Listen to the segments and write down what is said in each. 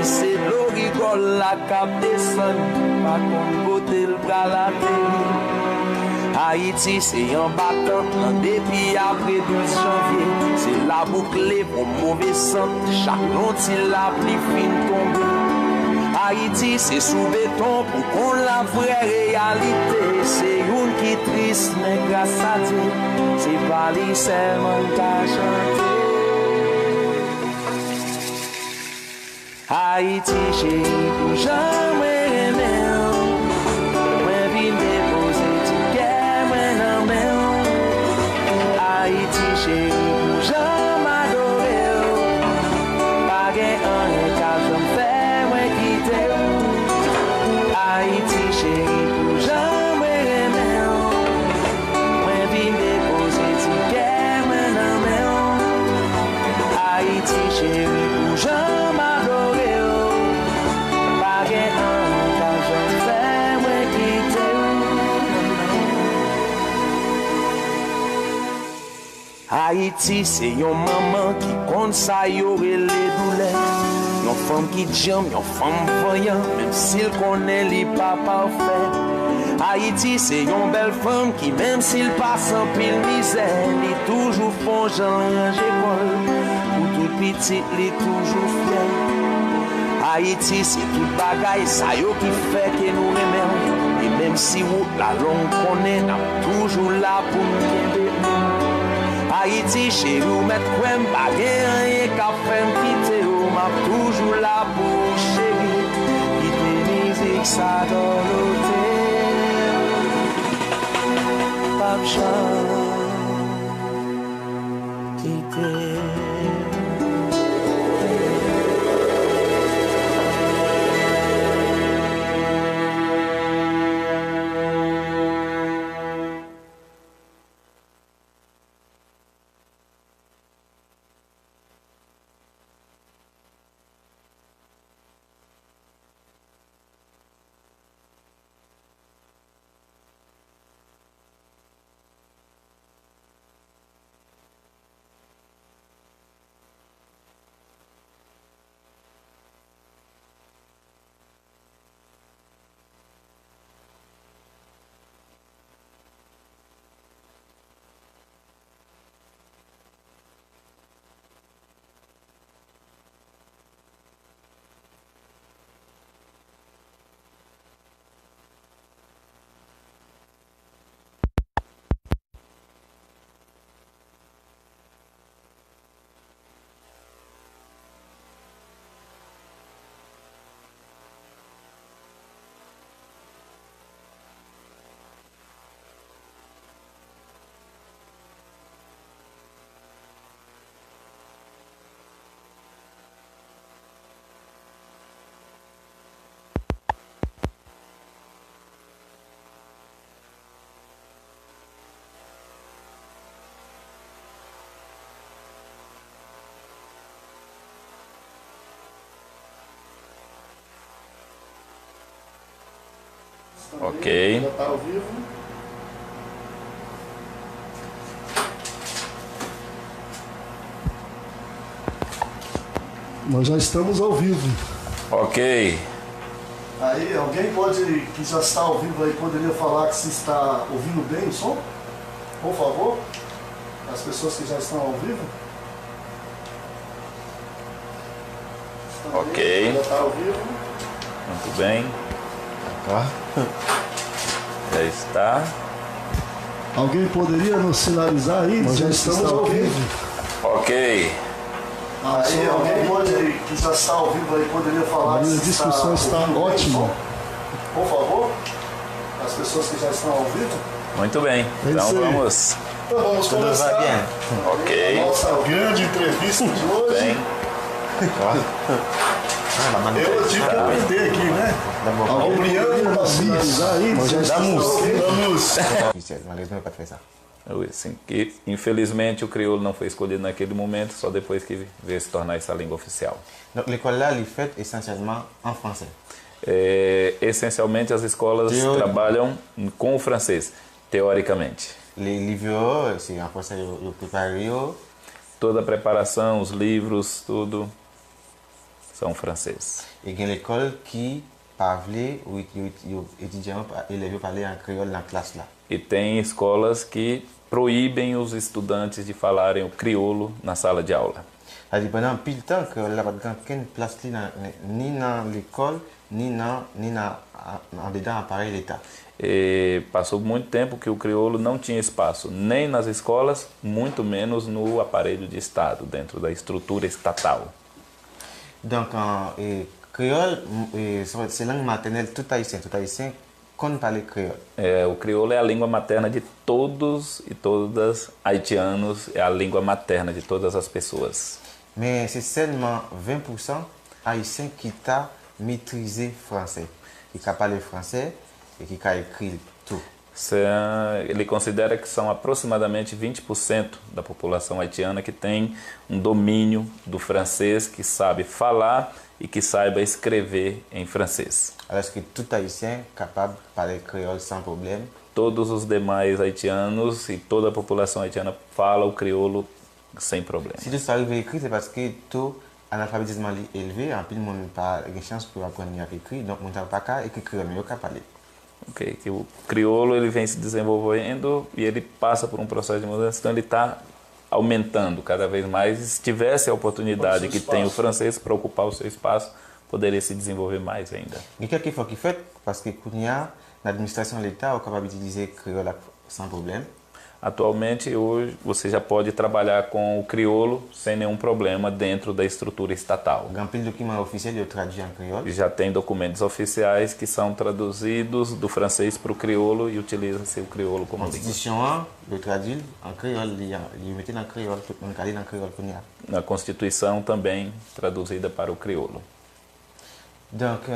c'est l'eau rigole la cap descend, pas qu'on côté le bras la terre. Haïti c'est un battant, en dépit après 12 janvier. C'est la boucle pour mauvais sang, chaque note la pluie fin tombe. Haïti c'est sous béton pour qu'on la vraie réalité. C'est une qui triste mais grâce à Dieu, c'est pas les seulement qu'à chanter. Haïti chérie, pour jamais aimer. Moi vine déposer du cœur, moi non mais. Haïti chérie, pour jamais adorer. Pas gain un cas je me fais, moi quitter. Haïti chérie, pour jamais aimer. Moi vine déposer du cœur, moi non mais. Haïti chérie, pour jamais. Haïti, c'est yon maman qui compte ça y'aurait les douleurs. Yon femme qui jambe, yon femme voyant, même s'il connaît les pas parfaits. Haïti, c'est yon belle femme qui, même s'il passe en pile misère, li toujours font Jean range école. Pour tout petit, li toujours fier. Haïti, c'est tout bagaille, ça yo qui fait que nous aimons. Et même si vous la longue connaît, n'a toujours là pour nous. Haïti, chez nous, mettre quoi m'baguer, rien qu'à faire quitter, ou m'a toujours là pour chérie, quitter musique, ça dans l'hôtel, pas quitter. Ok. Já está ao vivo. Nós já estamos ao vivo. Ok. Aí, alguém que já está ao vivo aí, poderia falar que se está ouvindo bem o som? Por favor? As pessoas que já estão ao vivo. Ok. Já está ao vivo. Muito bem. Já está. Alguém poderia nos sinalizar aí? Nós já estamos ao vivo. Ok. Aí, alguém que já está ao vivo aí, poderia falar que se está ouvindo bem o som? A discussão está ótima. Por favor? As pessoas que já estão ao vivo. Muito bem. Então vamos. Então vamos começar. Ok. A nossa grande entrevista de hoje. Bem. Eu tive que aprender aqui, né? Albriano Davis. Aí, nós já estamos. Malheureusement, pas fait ça. Oui, sim. Que, infelizmente o crioulo não foi escolhido naquele momento, só depois que veio se tornar essa língua oficial. Donc l'école là, elle est faite essentiellement en français. Essencialmente as escolas trabalham com o francês, teoricamente. Les livres, c'est en français, eu préparé. Toda a preparação, os livros, tudo. são francês. E tem l'école que parle ou étudiants élèves parler en créole na classe lá. E tem escolas que proíbem os estudantes de falarem o crioulo na sala de aula. C'est-à-dire pendant pile temps que là pas aucune place ni dans l'école ni en dedans appareil l'État. E passou muito tempo que o crioulo não tinha espaço nem nas escolas, muito menos no aparelho de Estado, dentro da estrutura estatal. Donc créole c'est langue maternelle tout haïtien qu'on parle créole. O crioulo é a língua materna de todos e todas haitianos, é a língua materna de todas as pessoas. Mais c'est seulement 20% haïtiens qui t'a maîtrisé français, qui parle français e que écrit tudo. Ele considera que são aproximadamente 20% da população haitiana que tem um domínio do francês, que sabe falar e que saiba escrever em francês. Alors que tout haïtien capable de parler créole sans problème. Todos os demais haitianos e toda a população haitiana fala o crioulo sem problema. Si tu arrives à écrire, c'est parce que tout analphabétisme élevé, en plus, on n'a pas de chance pour apprendre à écrire, donc on n'a pas qu'à écrire, mais on peut parler. Ok, que o crioulo ele vem se desenvolvendo e ele passa por um processo de mudança, então ele está aumentando cada vez mais. E se tivesse a oportunidade que tem o francês para ocupar o seu espaço, poderia se desenvolver mais ainda. E quelque fois qui fait, parce que na administração de l'État, on est capable d'utiliser créole sans problème. Atualmente, hoje, você já pode trabalhar com o crioulo sem nenhum problema dentro da estrutura estatal. Já tem documentos oficiais que são traduzidos do francês para o crioulo e utiliza-se o crioulo como língua. A Constituição também traduzida para o crioulo. Donc,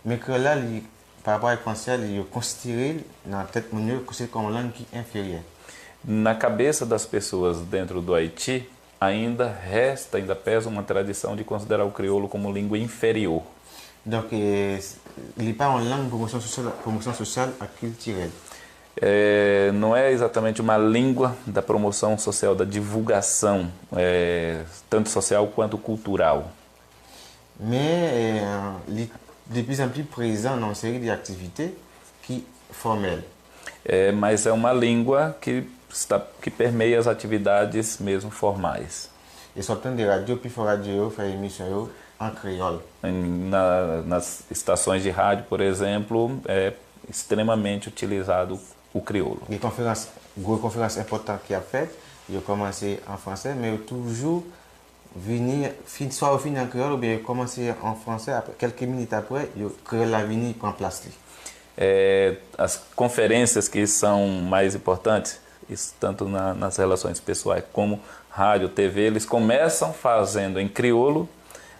mais créole par rapport ao français, eu considero na tête como langue inférieure. Na cabeça das pessoas dentro do Haiti, ainda pesa uma tradição de considerar o crioulo como língua inferior. Donc, il n'est pas une langue de promoção sociale et culturelle. Não é exatamente uma língua da promoção social, da divulgação, tanto social quanto cultural. Mais de plus en plus présent dans une série d'activités qui formelles. Mas é uma língua que permeia as atividades mesmo formais. E só tem de rádio, puis radio faz emissão em créole. Nas estações de rádio, por exemplo, é extremamente utilizado o crioulo. Une conférence importante qui a fait, j'ai commencé en français, mais toujours soit au fin en créole ou bien commencer en français, quelques minutes après, o créole a venu prendre place. As conferências que são mais importantes, isso tanto nas relações pessoais como rádio, TV, eles começam fazendo em crioulo,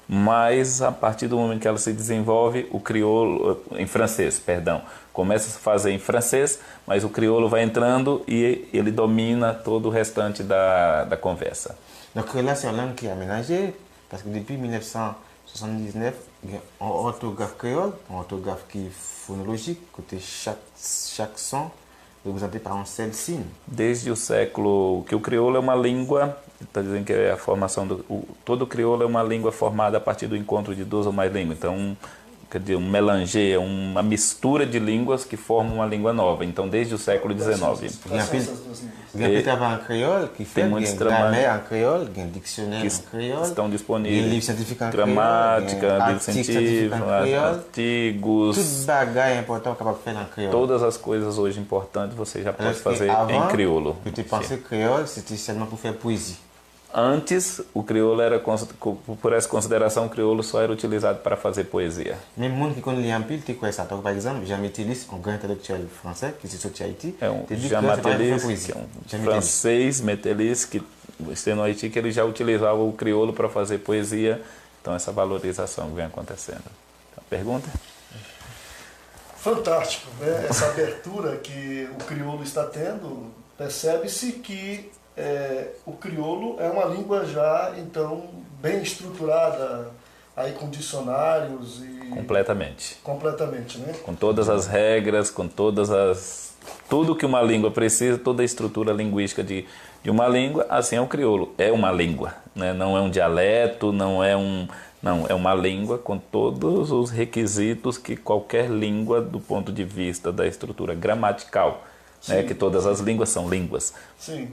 mas a partir do momento que ela se desenvolve, o crioulo, em francês, perdão, começa a fazer em francês, mas o crioulo vai entrando e ele domina todo o restante da conversa. Donc là, c'est une langue qui est aménagée, parce que depuis 1979, il y a un orthographe créole, un orthographe qui est phonologique, côté chaque son representé par um seul signe. Desde o século que o crioulo é uma língua, está dizendo que é a formação todo crioulo é uma língua formada a partir do encontro de duas ou mais línguas. Então, quer dizer, um mélanger, uma mistura de línguas que formam uma língua nova. Então, desde o século XIX. Tem muitos trabalhos que estão disponíveis. Gramática, livro científico, artigos. Todas as coisas hoje importantes você já pode fazer em crioulo. Antes, o crioulo era, por essa consideração, o crioulo só era utilizado para fazer poesia. Même monde qui connaît l'Empire, tu connais ça. Donc, par exemple, Jean Mételis, un grand intellectuel français qui s'est sorti à Haïti. Jean Mételis, que é um francês, Mételis, que esteve no Haiti, que ele já utilizava o crioulo para fazer poesia. Então, essa valorização vem acontecendo. Então, pergunta? Fantástico, né? Essa abertura que o crioulo está tendo, percebe-se que o crioulo é uma língua já, então, bem estruturada, aí com dicionários e... Completamente, né? Com todas as regras, com tudo que uma língua precisa, toda a estrutura linguística de uma língua, assim é o crioulo. É uma língua, né? Não é um dialeto, não é Não, é uma língua com todos os requisitos que qualquer língua do ponto de vista da estrutura gramatical, né, que todas as línguas são línguas. Sim.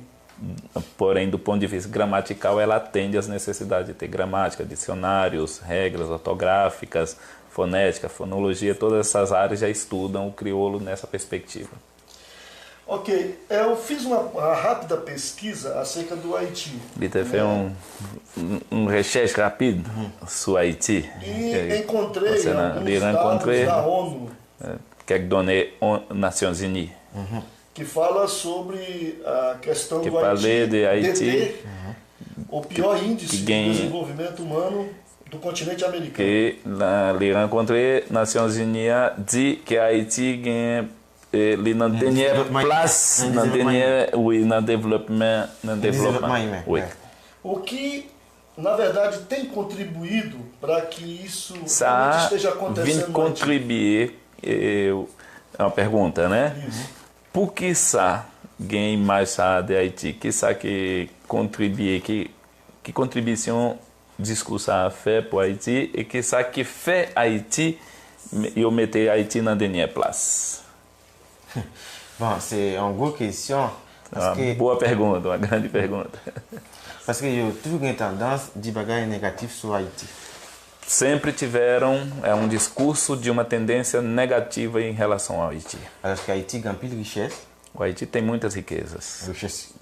Porém, do ponto de vista gramatical, ela atende às necessidades de ter gramática, dicionários, regras ortográficas, fonética, fonologia, todas essas áreas já estudam o crioulo nessa perspectiva. Ok, eu fiz uma rápida pesquisa acerca do Haiti. Ele fez um recherche rápido sobre Haiti. E encontrei alguns encontrei dados da ONU que é donné aux Nations Unies. que fala sobre a questão Que do falei de Haiti, ter o pior índice de ganha- desenvolvimento humano do continente americano. Que les rencontrés Nations Unies dit que Haïti gagne na dernière développement- place, un na développement dernière, oui, na développement, développement, oui. ouais. O que, na verdade, tem contribuído para que isso realmente Ça esteja vient acontecendo no Haiti. contribuer, é uma pergunta, né? Por que ça gagne mais ça de Haïti? Que ça que contribue, que contribution discours a fait pour Haïti et que ça qui fait Haïti, eu mettez Haïti na dernière place? Bon, c'est une grosse question. Parce que, Boa pergunta, uma grande pergunta. parce que il y a toujours une tendance de bagaille négatif sur Haïti. Sempre tiveram discurso de uma tendência negativa em relação ao Haiti. Alors que Haïti a une richesse, O Haiti tem muitas riquezas. richesse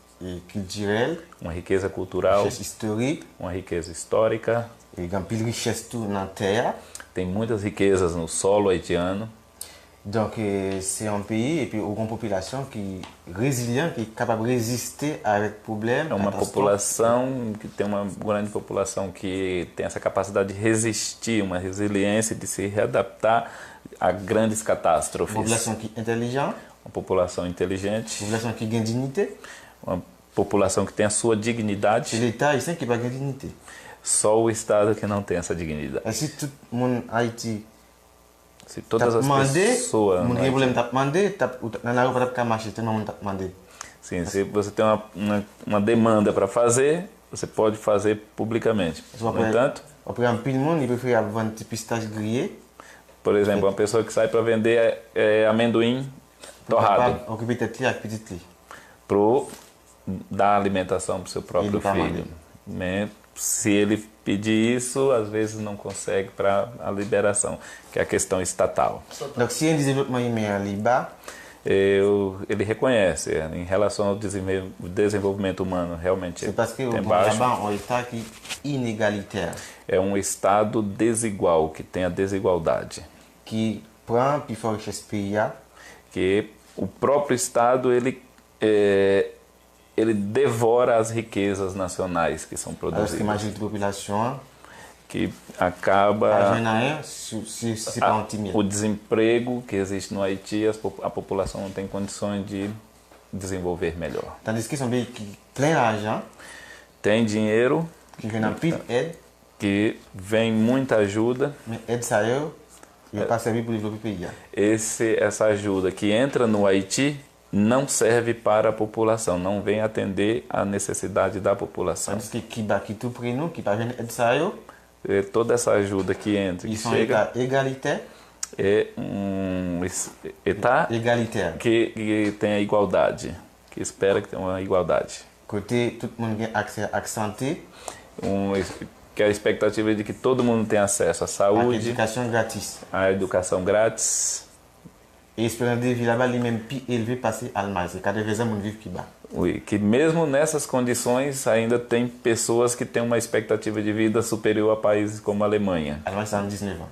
culturelle, Uma riqueza cultural, richesse historique, uma riqueza histórica, et il y a une richesse tout dans la terre. tem muitas riquezas no solo haitiano. Donc c'est un pays et puis une population qui est résiliente, qui est capable de résister avec les problèmes. É uma catastrophes. população que tem uma grande população que tem essa capacidade de resistir, uma resiliência de se readaptar a grandes Une catástrofes. population qui est intelligente, Uma população inteligente, une population qui a une dignité. uma população que tem a sua C'est dignidade. l'État haïtien qui n'a pas de dignité. Só o Estado que não tem essa dignidade. Et si tout le monde Haïti Se t'a todas as demandé, pessoas... mon no Haiti- problème t'a demandé, dans la rue pas marcher, tellement monde t'a demandé. Sim, se você tem uma demanda para fazer, você pode fazer publicamente. No entanto, Après un peu de monde, il préfère vendre des pistaches grillées, por exemplo, uma pessoa que sai para vender amendoim torrado occuper tête avec petite lit. para dar alimentação para o seu próprio Ele tá filho. mandando. Né? Se ele pedir isso, às vezes não consegue para a liberação, que é a questão estatal. Donc si un développement humain là-bas, Ele reconhece, em relação ao desenvolvimento humano, realmente c'est parce que tem bon, baixo. là-bas, on est un État qui est inégalitaire, É um Estado desigual, que tem a desigualdade. qui prend plus fort richesse pays, Que o próprio Estado ele devora as riquezas nacionais que são alors que la produzidas, majorité de la population que a acaba rien c'est pas intimide. o desemprego que existe no Haiti, a população não tem condições de desenvolver melhor. Tandis que c'est un pays qui a plein d'argent, Tem dinheiro, qui vient en plus d'aide, que vem muita ajuda, mais aide ça il n'est pas servi pour développer le pays. essa ajuda que entra no Haiti não serve para a população, não vem atender à necessidade da população. Tandis que qui tout près nous, qui pas venir aide ça, Toda essa ajuda que entra, que ils sont chega, État égalitaire, é Estado égalitaire. que tem a igualdade, que espera que tenha uma igualdade. Côté tout le monde a accès à la santé, Que a expectativa é de que todo mundo tenha acesso à à saúde, l'éducation gratis. à educação grátis, Et l'espérance de vie là-bas, est même plus élevée passé à l'Allemagne. C'est 80 ans vivent plus bas. que mesmo nessas condições ainda tem pessoas que têm uma expectativa de vida superior a países como a Alemanha. L'Allemagne, c'est en 19 ans.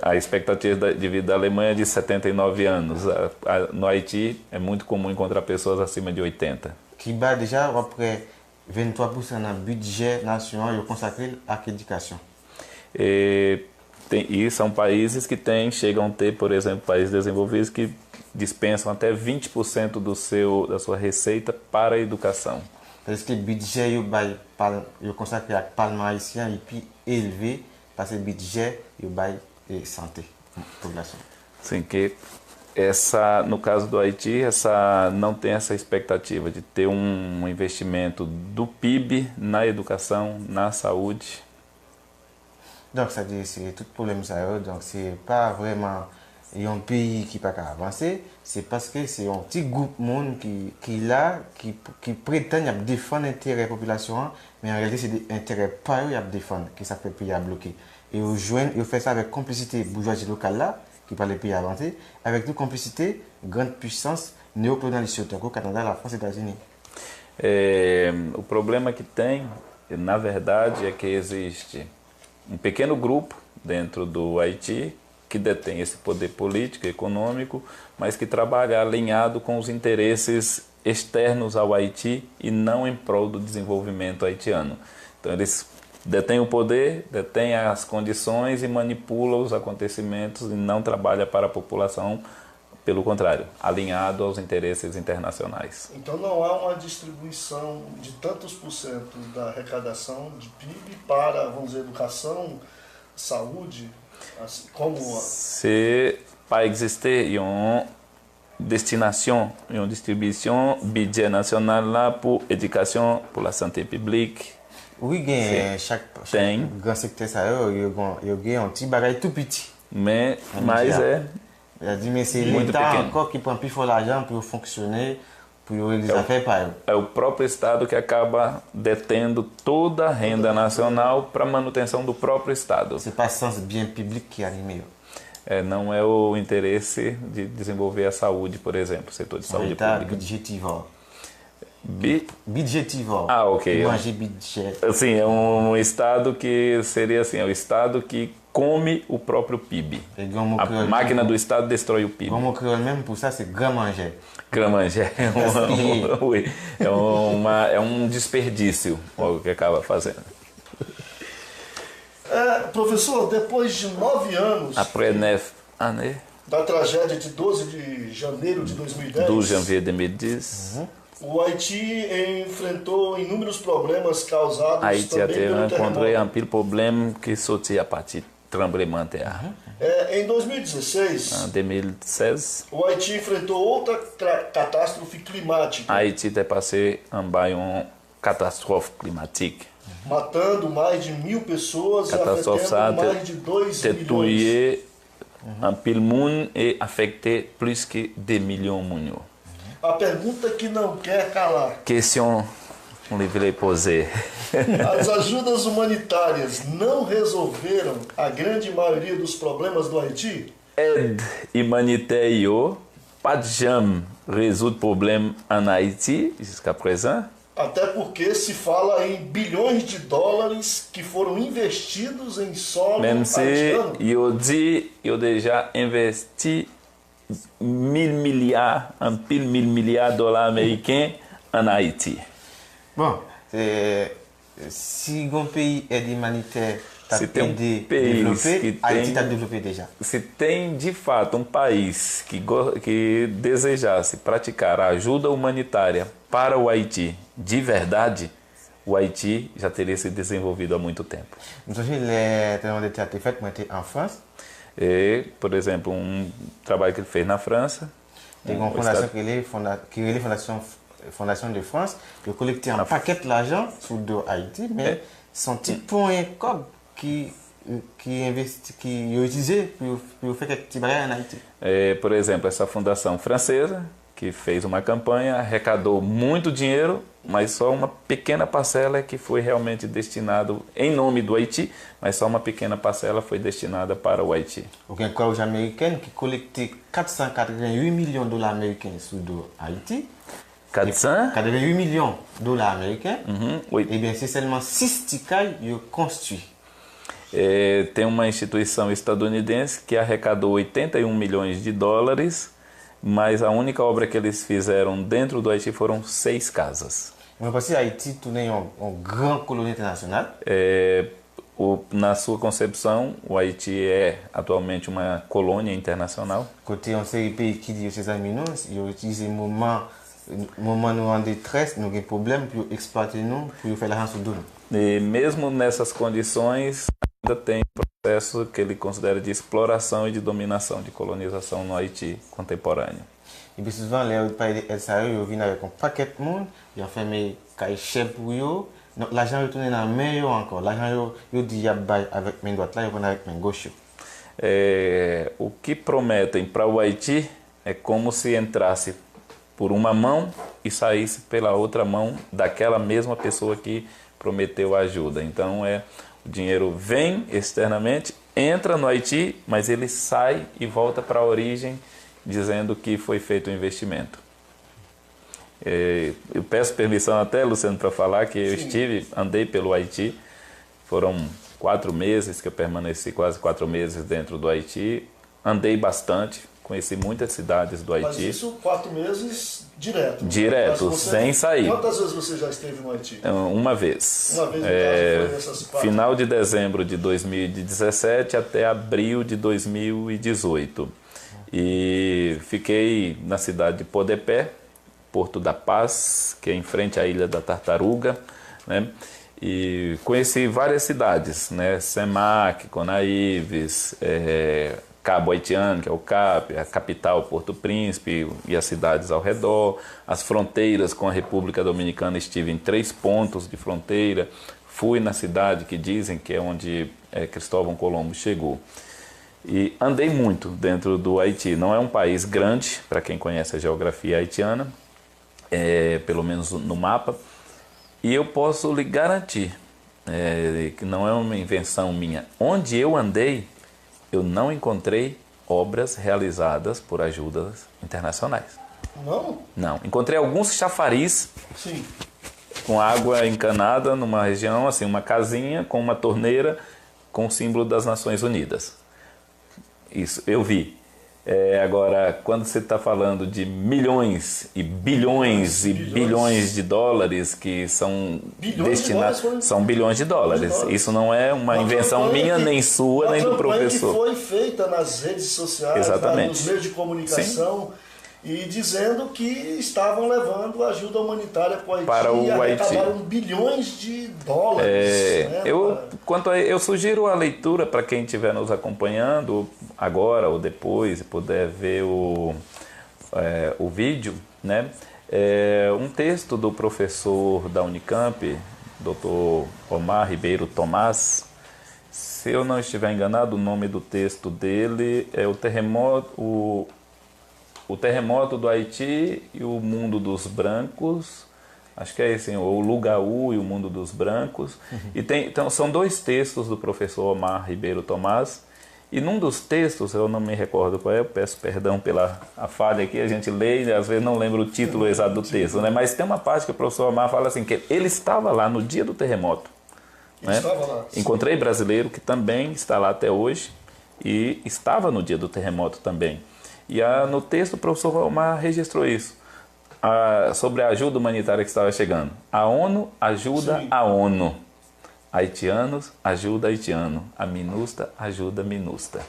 A expectativa de vida da Alemanha é de 79 anos. No Haiti é muito comum encontrar pessoas acima de 80. Qui bat déjà après 23% du budget national consacré à l'éducation. E são países que chegam a ter, por exemplo, países desenvolvidos que dispensam até 20% da sua receita para a educação. Parce que le budget consacré à Parlement haïtien est plus élevé parce que le budget est santé, population. Assim, que no caso do Haiti, não tem essa expectativa de ter um investimento do PIB na educação, na saúde. Donc, ça dit, c'est tout problème ça. Donc, c'est pas vraiment un pays qui n'a pas avancer. C'est parce que c'est un petit groupe de monde qui prétend défendre l'intérêt de la population, mais en réalité, c'est des intérêts pas eux à défendre, qui ça fait le pays à bloquer. Et ils font ça avec complicité bourgeoisie locale là, qui parle des pays avancés, avec toute complicité, grande puissance néocolonialiste, au Canada, la France et les États-Unis. O problema que tem, na verdade, é que existe pequeno grupo dentro do Haiti que detém esse poder político e econômico, mas que trabalha alinhado com os interesses externos ao Haiti e não em prol do desenvolvimento haitiano. Então eles detêm o poder, detêm as condições e manipulam os acontecimentos e não trabalha para a população, pelo contrário, alinhado aos interesses internacionais. Então não há uma distribuição de tantos por cento da arrecadação de PIB para, vamos dizer, educação, saúde, assim, como... C'est pas exister une destination, une distribution budget national là pour éducation, pour la santé publique. Oui, chaque grand secteur, il y a un petit bagage tout petit. Mais c'est l'État encore qui prend plus fort l'argent pour fonctionner, pour les affaires para ele. É o próprio Estado que acaba detendo toda a renda nacional para a manutenção do próprio Estado. C'est pas sens bien public qui anime. Não é o interesse de desenvolver a saúde, por exemplo, o setor de saúde pública. Budgetivore. Ok. Manger budget. Assim, é um Estado que seria assim, é o Estado que come o próprio PIB. A máquina do Estado destrói o PIB. Como criou mesmo por ça, c'est grand manger. Grand manger é um desperdício o que acaba fazendo. Professor, depois de 9 anos Après 9 années, da tragédia de 12 de janeiro de 2010, 12 janvier 2010, o Haiti enfrentou inúmeros problemas causados Haïti a também pelo rencontré terremoto. un pile problème qui sortit à partir du tremblement de terre. Em 2016, En 2016, o Haiti enfrentou outra catástrofe climática, Haïti est passé en bas une catastrophe climatique. matando mais de 1.000 pessoas e Catastrophe ça afetando mais de 2 a milhões. tué un pile monde et affecté plus que 2 millions de monde. A pergunta que não quer calar. Question qu'on voulait poser. As ajudas humanitárias não resolveram a grande maioria dos problemas do Haiti? Aide humanitaire, pas de jamais résoudre problème en Haïti jusqu'à présent. Até porque se fala em bilhões de dólares que foram investidos em solo Même si haitiano. eu déjà investi 1.000 milliards, un pile 1.000 milliards de dollars américains en Haïti. Bon, si un pays aide humanitaire Se tem um país développé, que Haïti tem, está développé déjà. se tem de fato um país que desejasse praticar a ajuda humanitária para o Haiti de verdade, o Haiti já teria se desenvolvido há muito tempo. Nous savons les traitements de terre fait moi j'étais en France. E, por exemplo, trabalho que ele fez na França. Il y a une fondation qui est la Fondation de France, qui a collecté un paquet d'argent sur le Haïti, mais son petit point code qui est utilisé pour faire quelques petits barrières en Haïti. Por exemplo, essa fundação francesa, que fez uma campanha, arrecadou muito dinheiro, mas só uma pequena parcela que foi realmente destinado em nome do Haiti, mas só uma pequena parcela foi destinada para o Haiti. Il y a une cause américaine qui a collecté 488 millions de dollars américains sur le Haïti. 488 millions de dollars américains. Oui. Et bien, c'est seulement 6 ticailles qui ont construit. Tem uma instituição estadunidense que arrecadou 81 milhões de dólares, mas a única obra que eles fizeram dentro do Haiti foram 6 casas. Mais parce que Haïti tournait en grande colonie internationale. Na sua concepção, o Haiti é atualmente uma colônia internacional. Côté on sait les pays qui disent ces amis nous, ils utilisent moment nous en détresse, nous avons des problèmes pour exploiter nous, pour faire l'argent sur nous. E mesmo nessas condições, ainda tem processo que ele considera de exploração e de dominação, de colonização no Haiti contemporâneo. Et puis souvent, les pays de El Sahel, ils viennent avec un paquet de monde, ils ont fait mes cahiers chefs pour eux, Donc l'argent retourne dans la main encore. L'argent yo dit avec main droite là, yo prend avec main gauche. O que prometem para o Haiti é como se entrasse por uma mão e saísse pela outra mão daquela mesma pessoa que prometeu ajuda. Então o dinheiro vem externamente, entra no Haiti, mas ele sai e volta para a origem dizendo que foi feito um investimento. Eu peço permissão até, Luciano, para falar que eu andei pelo Haiti, foram 4 meses que eu permaneci, quase 4 meses dentro do Haiti, andei bastante, conheci muitas cidades do Haiti. Mas isso 4 meses direto? Direto, sem sair. Quantas vezes você já esteve no Haiti? Uma vez. Uma vez, no caso, foi nessas 4? Final de dezembro de 2017 até abril de 2018. E fiquei na cidade de Podepé, Porto da Paz, que é em frente à Ilha da Tartaruga, né? E conheci várias cidades, né? Semac, Conaíves, Cabo Haitiano, que é o CAP, a capital Porto Príncipe e as cidades ao redor, as fronteiras com a República Dominicana, estive em 3 pontos de fronteira, fui na cidade que dizem que é onde Cristóvão Colombo chegou. E andei muito dentro do Haiti. Não é um país grande, para quem conhece a geografia haitiana, pelo menos no mapa, e eu posso lhe garantir que não é uma invenção minha. Onde eu andei, eu não encontrei obras realizadas por ajudas internacionais. Não? Não. Encontrei alguns chafariz com água encanada numa região, assim, uma casinha com uma torneira com o símbolo das Nações Unidas. Isso, eu vi. Agora, quando você está falando de milhões e bilhões de dólares que são destinados, são bilhões de dólares. Isso não é uma invenção minha, nem sua, nem do professor. Que foi feita nas redes sociais, nos meios de comunicação, e dizendo que estavam levando ajuda humanitária para o Haiti. Arrecadaram bilhões de dólares. Eu sugiro a leitura para quem estiver nos acompanhando agora ou depois e puder ver o vídeo, né? Um texto do professor da Unicamp, Dr. Omar Ribeiro Tomás. Se eu não estiver enganado, o nome do texto dele é O Terremoto do Haiti e o Mundo dos Brancos. Acho que é esse, o Lugaú e o Mundo dos Brancos. Então, são 2 textos do professor Omar Ribeiro Tomás. E num dos textos, eu não me recordo qual é, eu peço perdão pela falha aqui, a gente lê e às vezes não lembra o título exato do texto, né? Mas tem uma parte que o professor Omar fala assim, que ele estava lá no dia do terremoto. Né? Estava lá. Encontrei brasileiro que também está lá até hoje e estava no dia do terremoto também. E no texto o professor Omar registrou isso, sobre a ajuda humanitária que estava chegando. A ONU ajuda a ONU. Haitianos ajuda haitiano. A MINUSTA ajuda MINUSTA.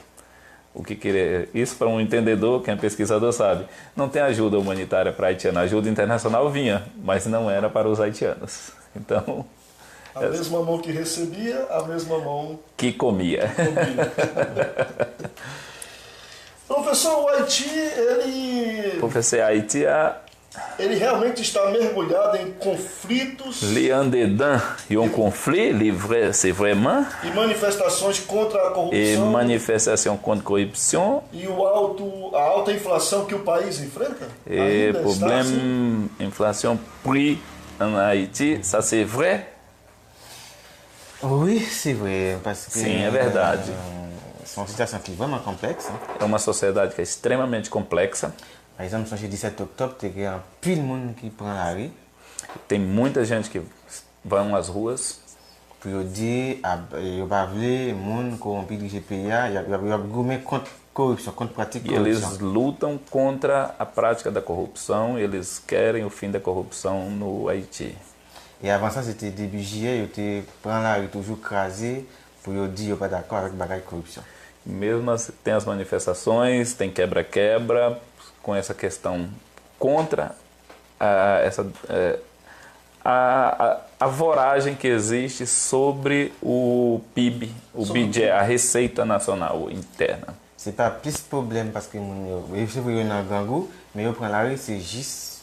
Isso para um entendedor, quem é pesquisador sabe. Não tem ajuda humanitária para haitiano. A ajuda internacional vinha, mas não era para os haitianos. Então... A mesma mão que recebia, a mesma mão que comia. Professor, o Haiti, ele... Professor, Haiti ele realmente está mergulhado em conflitos... Il est en dedans, il y a un conflit, c'est vraiment... E manifestações contra a corrupção... E manifestação contra a corrupção... E a alta inflação que o país enfrenta? E problème, inflation, prix en Haïti, ça c'est vrai? Oui, c'est vrai, parce que... Sim, é verdade. É uma situação que é vraiment complexe. É uma sociedade que é extremamente complexa. Par exemple, no dia 17 de outubro, tem pile mundo que prend la rue. Tem muita gente que vão às ruas. Pour dire, eu vai ver mundo corrompido de GPA, eu gourmet contra corrupção, contra prática de corrupção. Eles lutam contra a prática da corrupção, eles querem o fim da corrupção no Haiti. E avant ça, c'était début juillet, eu te prend la rue toujours crasé pour eu dire eu pas d'accord avec bagage de corrupção. Mesmo tem as manifestações, tem quebra-quebra com essa questão contra a voragem que existe sobre o PIB, o budget, a receita nacional interna. C'est pas plus problème parce que eu sei que eu na gangu, mais eu prends la rue, c'est juste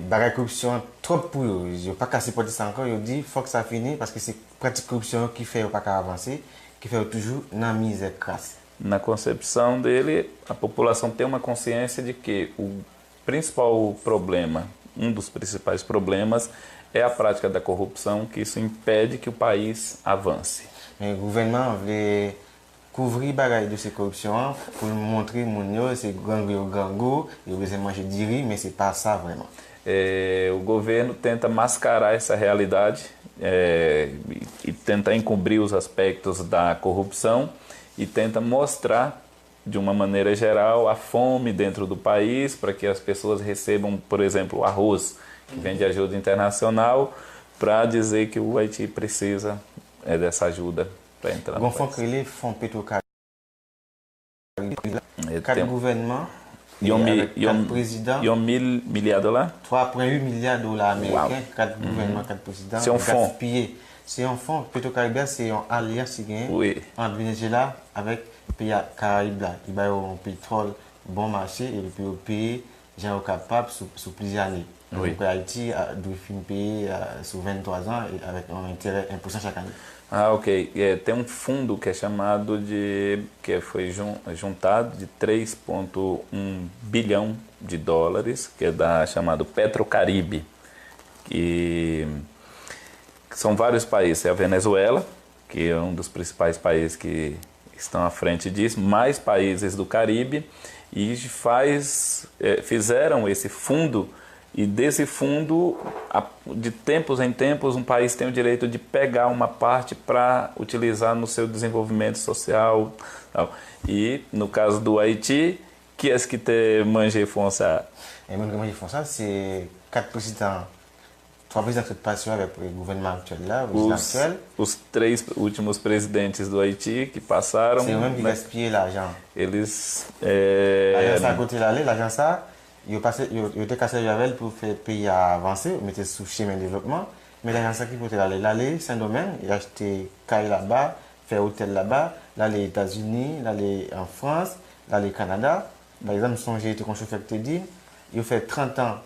La corruption trop pour eux. Je n'ai pas cassé pour ça encore. Je dis faut que ça finisse parce que c'est pratique corruption qui fait pas avancer, qui fait toujours na misère crasse. Na concepção dele, a população tem uma consciência de que o principal problema, um dos principais problemas, é a prática da corrupção, que isso impede que o país avance. Le gouvernement veut couvrir bagaille de ces corruptions pour montrer mon c'est gango, il veut manger du riz, mais c'est pas ça vraiment. O governo tenta mascarar essa realidade e tenta encobrir os aspectos da corrupção e tenta mostrar de uma maneira geral a fome dentro do país para que as pessoas recebam, por exemplo, arroz que vem de ajuda internacional, para dizer que o Haiti precisa dessa ajuda para entrar no país. Ele fonds pétrocaribe, quatre gouvernements, quatre présidents, 1 milliard de dollars. 3,8 milliards de dollars américains, 4 gouvernements, 4 présidents. C'est un fonds. C'est un fonds. Pétrocaribe, c'est une alliance Oui. entre Venezuela avec le pays Caraïbes. Il y a un pétrole bon marché et le pays gens capables sous plusieurs années. Oui. Donc Haïti doit payer sur 23 ans et avec un intérêt 1% chaque année. Ah, ok. Tem um fundo que é chamado que foi juntado de 3,1 bilhão de dólares, que é chamado Petrocaribe, que são vários países. É a Venezuela, que é um dos principais países que estão à frente disso, mais países do Caribe, e fizeram esse fundo. E desse fundo, de tempos em tempos, um país tem o direito de pegar uma parte para utilizar no seu desenvolvimento social. Tal. E no caso do Haïti, qui est-ce qui te mangé Fonsa? Et moi, comment ils font ça, c'est 4 présidents, 3 présidents qui passent avec le gouvernement actuel là, Os 3 últimos presidentes do Haïti que passaram. C'est eux-mêmes qui gaspillent l'argent. Eles. L'argent à côté là, l'argent ça. Ils étaient cassés avec pour faire le pays avancer, mettre sous chemin de développement. Mais l'argent qui peut aller Saint-Domingue, il a acheté caille là-bas, faire hôtel là-bas, aller aux États-Unis, aller en France, aller au Canada. Par exemple, j'ai été comme chauffeur de dit, il a fait 30 ans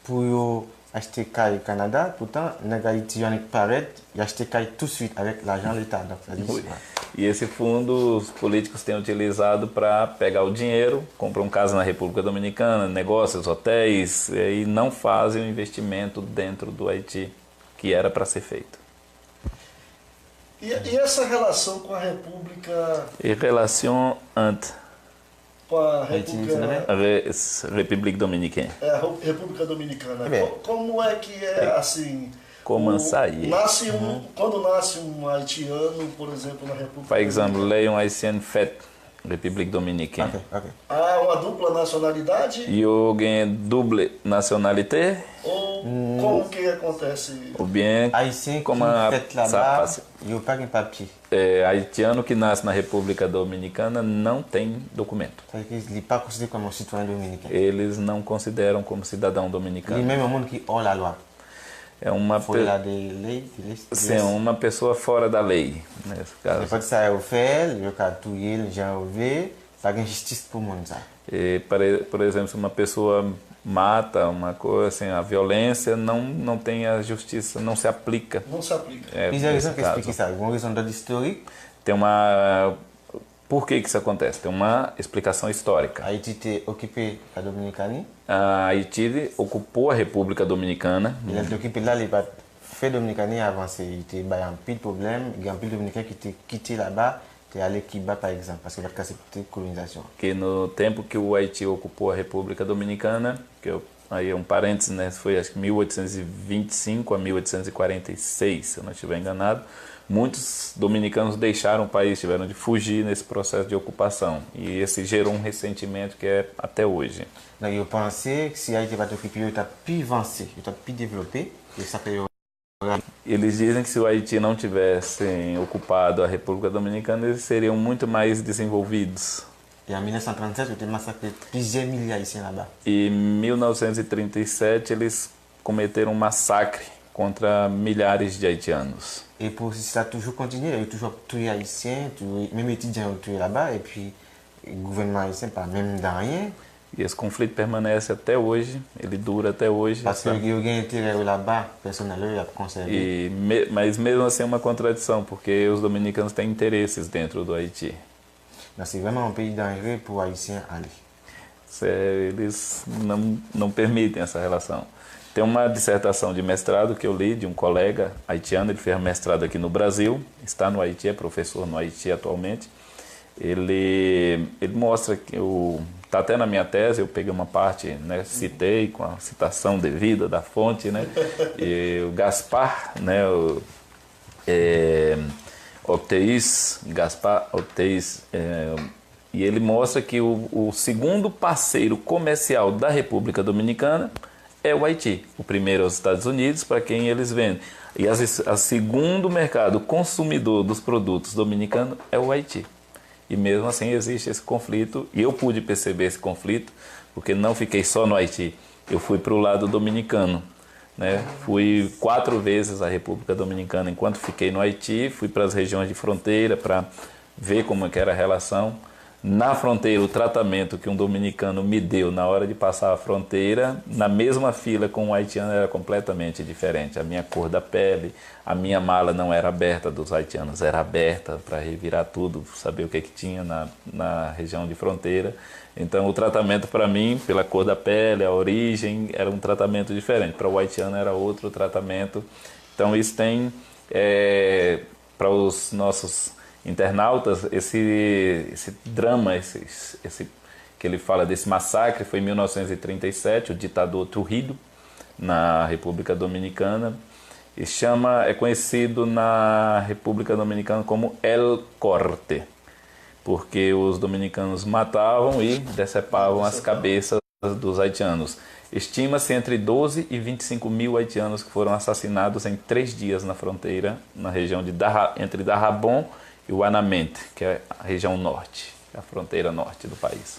pour acheter caille au Canada. Pourtant, les Haïti, il paraît, il a acheté caille tout de suite avec l'argent de l'État. E esse fundo os políticos têm utilizado para pegar o dinheiro, compram casa na República Dominicana, negócios, hotéis, e não fazem o investimento dentro do Haiti, que era para ser feito. E essa relação com a República... E relação entre com a República Dominicana. A República Dominicana. Como é que é assim... Como sair? Quando nasce um haitiano, por exemplo, na República Par exemple, là, un haïtien fait République Dominicaine. Okay. Há uma dupla nacionalidade? E eu ganhei double nationalité. Ou como que acontece? Ou bien, haïtien como qui là-bas, il n'y a pas de papier. Haitiano que nasce na República Dominicana não tem documento. Ele n'est pas considéré comme un citoyen dominicain. Eles não consideram como cidadão dominicano. Ele mesmo é um mundo que hors la loi. É uma uma pessoa fora da lei, nesse caso. Pode sair o fel, eu catuei ele já ouvi, paga justiça para o mundo. Por exemplo, se uma pessoa mata uma coisa assim, a violência não tem a justiça, não se aplica. Não se aplica. Mas a razão que explica isso, uma razão da história. Tem uma Por que isso acontece? Tem uma explicação histórica. Haïti occupé a Dominicana. A Haïti ocupou a República Dominicana. Ele a occupé lá, ele fait Dominicana avancer. Il y a un peu de problème. Il y a un peu de Dominicains qui étaient quittés là-bas. Te aller Cuba, par exemple, parce que vai accepter colonização. Que no tempo que o Haiti ocupou a República Dominicana, aí é um parênteses, né? Foi acho que 1825 a 1846, se eu não estiver enganado. Muitos dominicanos deixaram o país, tiveram de fugir nesse processo de ocupação. E esse gerou um ressentimento que é até hoje. Donc, eu pensei que se a Haïti vai ocupar, eu estava plus avancé, eu estava plus développé. Eles dizem que se o Haiti não tivesse ocupado a República Dominicana, eles seriam muito mais desenvolvidos. E em 1937, eu tenho massacré plusieurs milliers de haïtiens là-bas. E em 1937, eles cometeram um massacre contra milhares de haitianos. Et pour ça toujours continuer, il y a toujours tué haïtiens, même étudiants ont tué là-bas, et puis le gouvernement haïtien pas même dans rien. E esse conflito permanece até hoje, ele dura até hoje. Parce que eu ganhei intérêt là-bas, personnellement, à conserver. Mas mesmo assim é uma contradição, porque os dominicanos têm interesses dentro do Haiti. C'est vraiment un pays dangereux pour Haïtiens aller. Eles não permitem essa relação. Tem uma dissertação de mestrado que eu li de um colega haitiano, ele fez mestrado aqui no Brasil, está no Haiti, é professor no Haiti atualmente. Ele mostra que está até na minha tese, eu peguei uma parte, né, citei com a citação devida da fonte, né, e o Gaspar, né, Gaspar Octeis, e ele mostra que o segundo parceiro comercial da República Dominicana é o Haiti. O primeiro é os Estados Unidos, para quem eles vendem. E o segundo mercado consumidor dos produtos dominicanos é o Haiti. E mesmo assim existe esse conflito, e eu pude perceber esse conflito, porque não fiquei só no Haiti, eu fui para o lado dominicano. Né? Fui 4 vezes à República Dominicana enquanto fiquei no Haiti, fui para as regiões de fronteira para ver como é que era a relação. Na fronteira, o tratamento que um dominicano me deu na hora de passar a fronteira, na mesma fila com um haitiano, era completamente diferente. A minha cor da pele, a minha mala não era aberta dos haitianos, era aberta para revirar tudo, saber o que tinha na região de fronteira. Então, o tratamento para mim, pela cor da pele, a origem, era um tratamento diferente. Para o haitiano era outro tratamento. Então, isso tem, para os nossos internautas, esse drama, que ele fala desse massacre, foi em 1937, o ditador Trujillo, na República Dominicana, e é conhecido na República Dominicana como El Corte, porque os dominicanos matavam e decepavam as cabeças dos haitianos. Estima-se entre 12 e 25 mil haitianos que foram assassinados em 3 dias na fronteira, na região entre Dajabón e o Anamente, que é a região norte, a fronteira norte do país.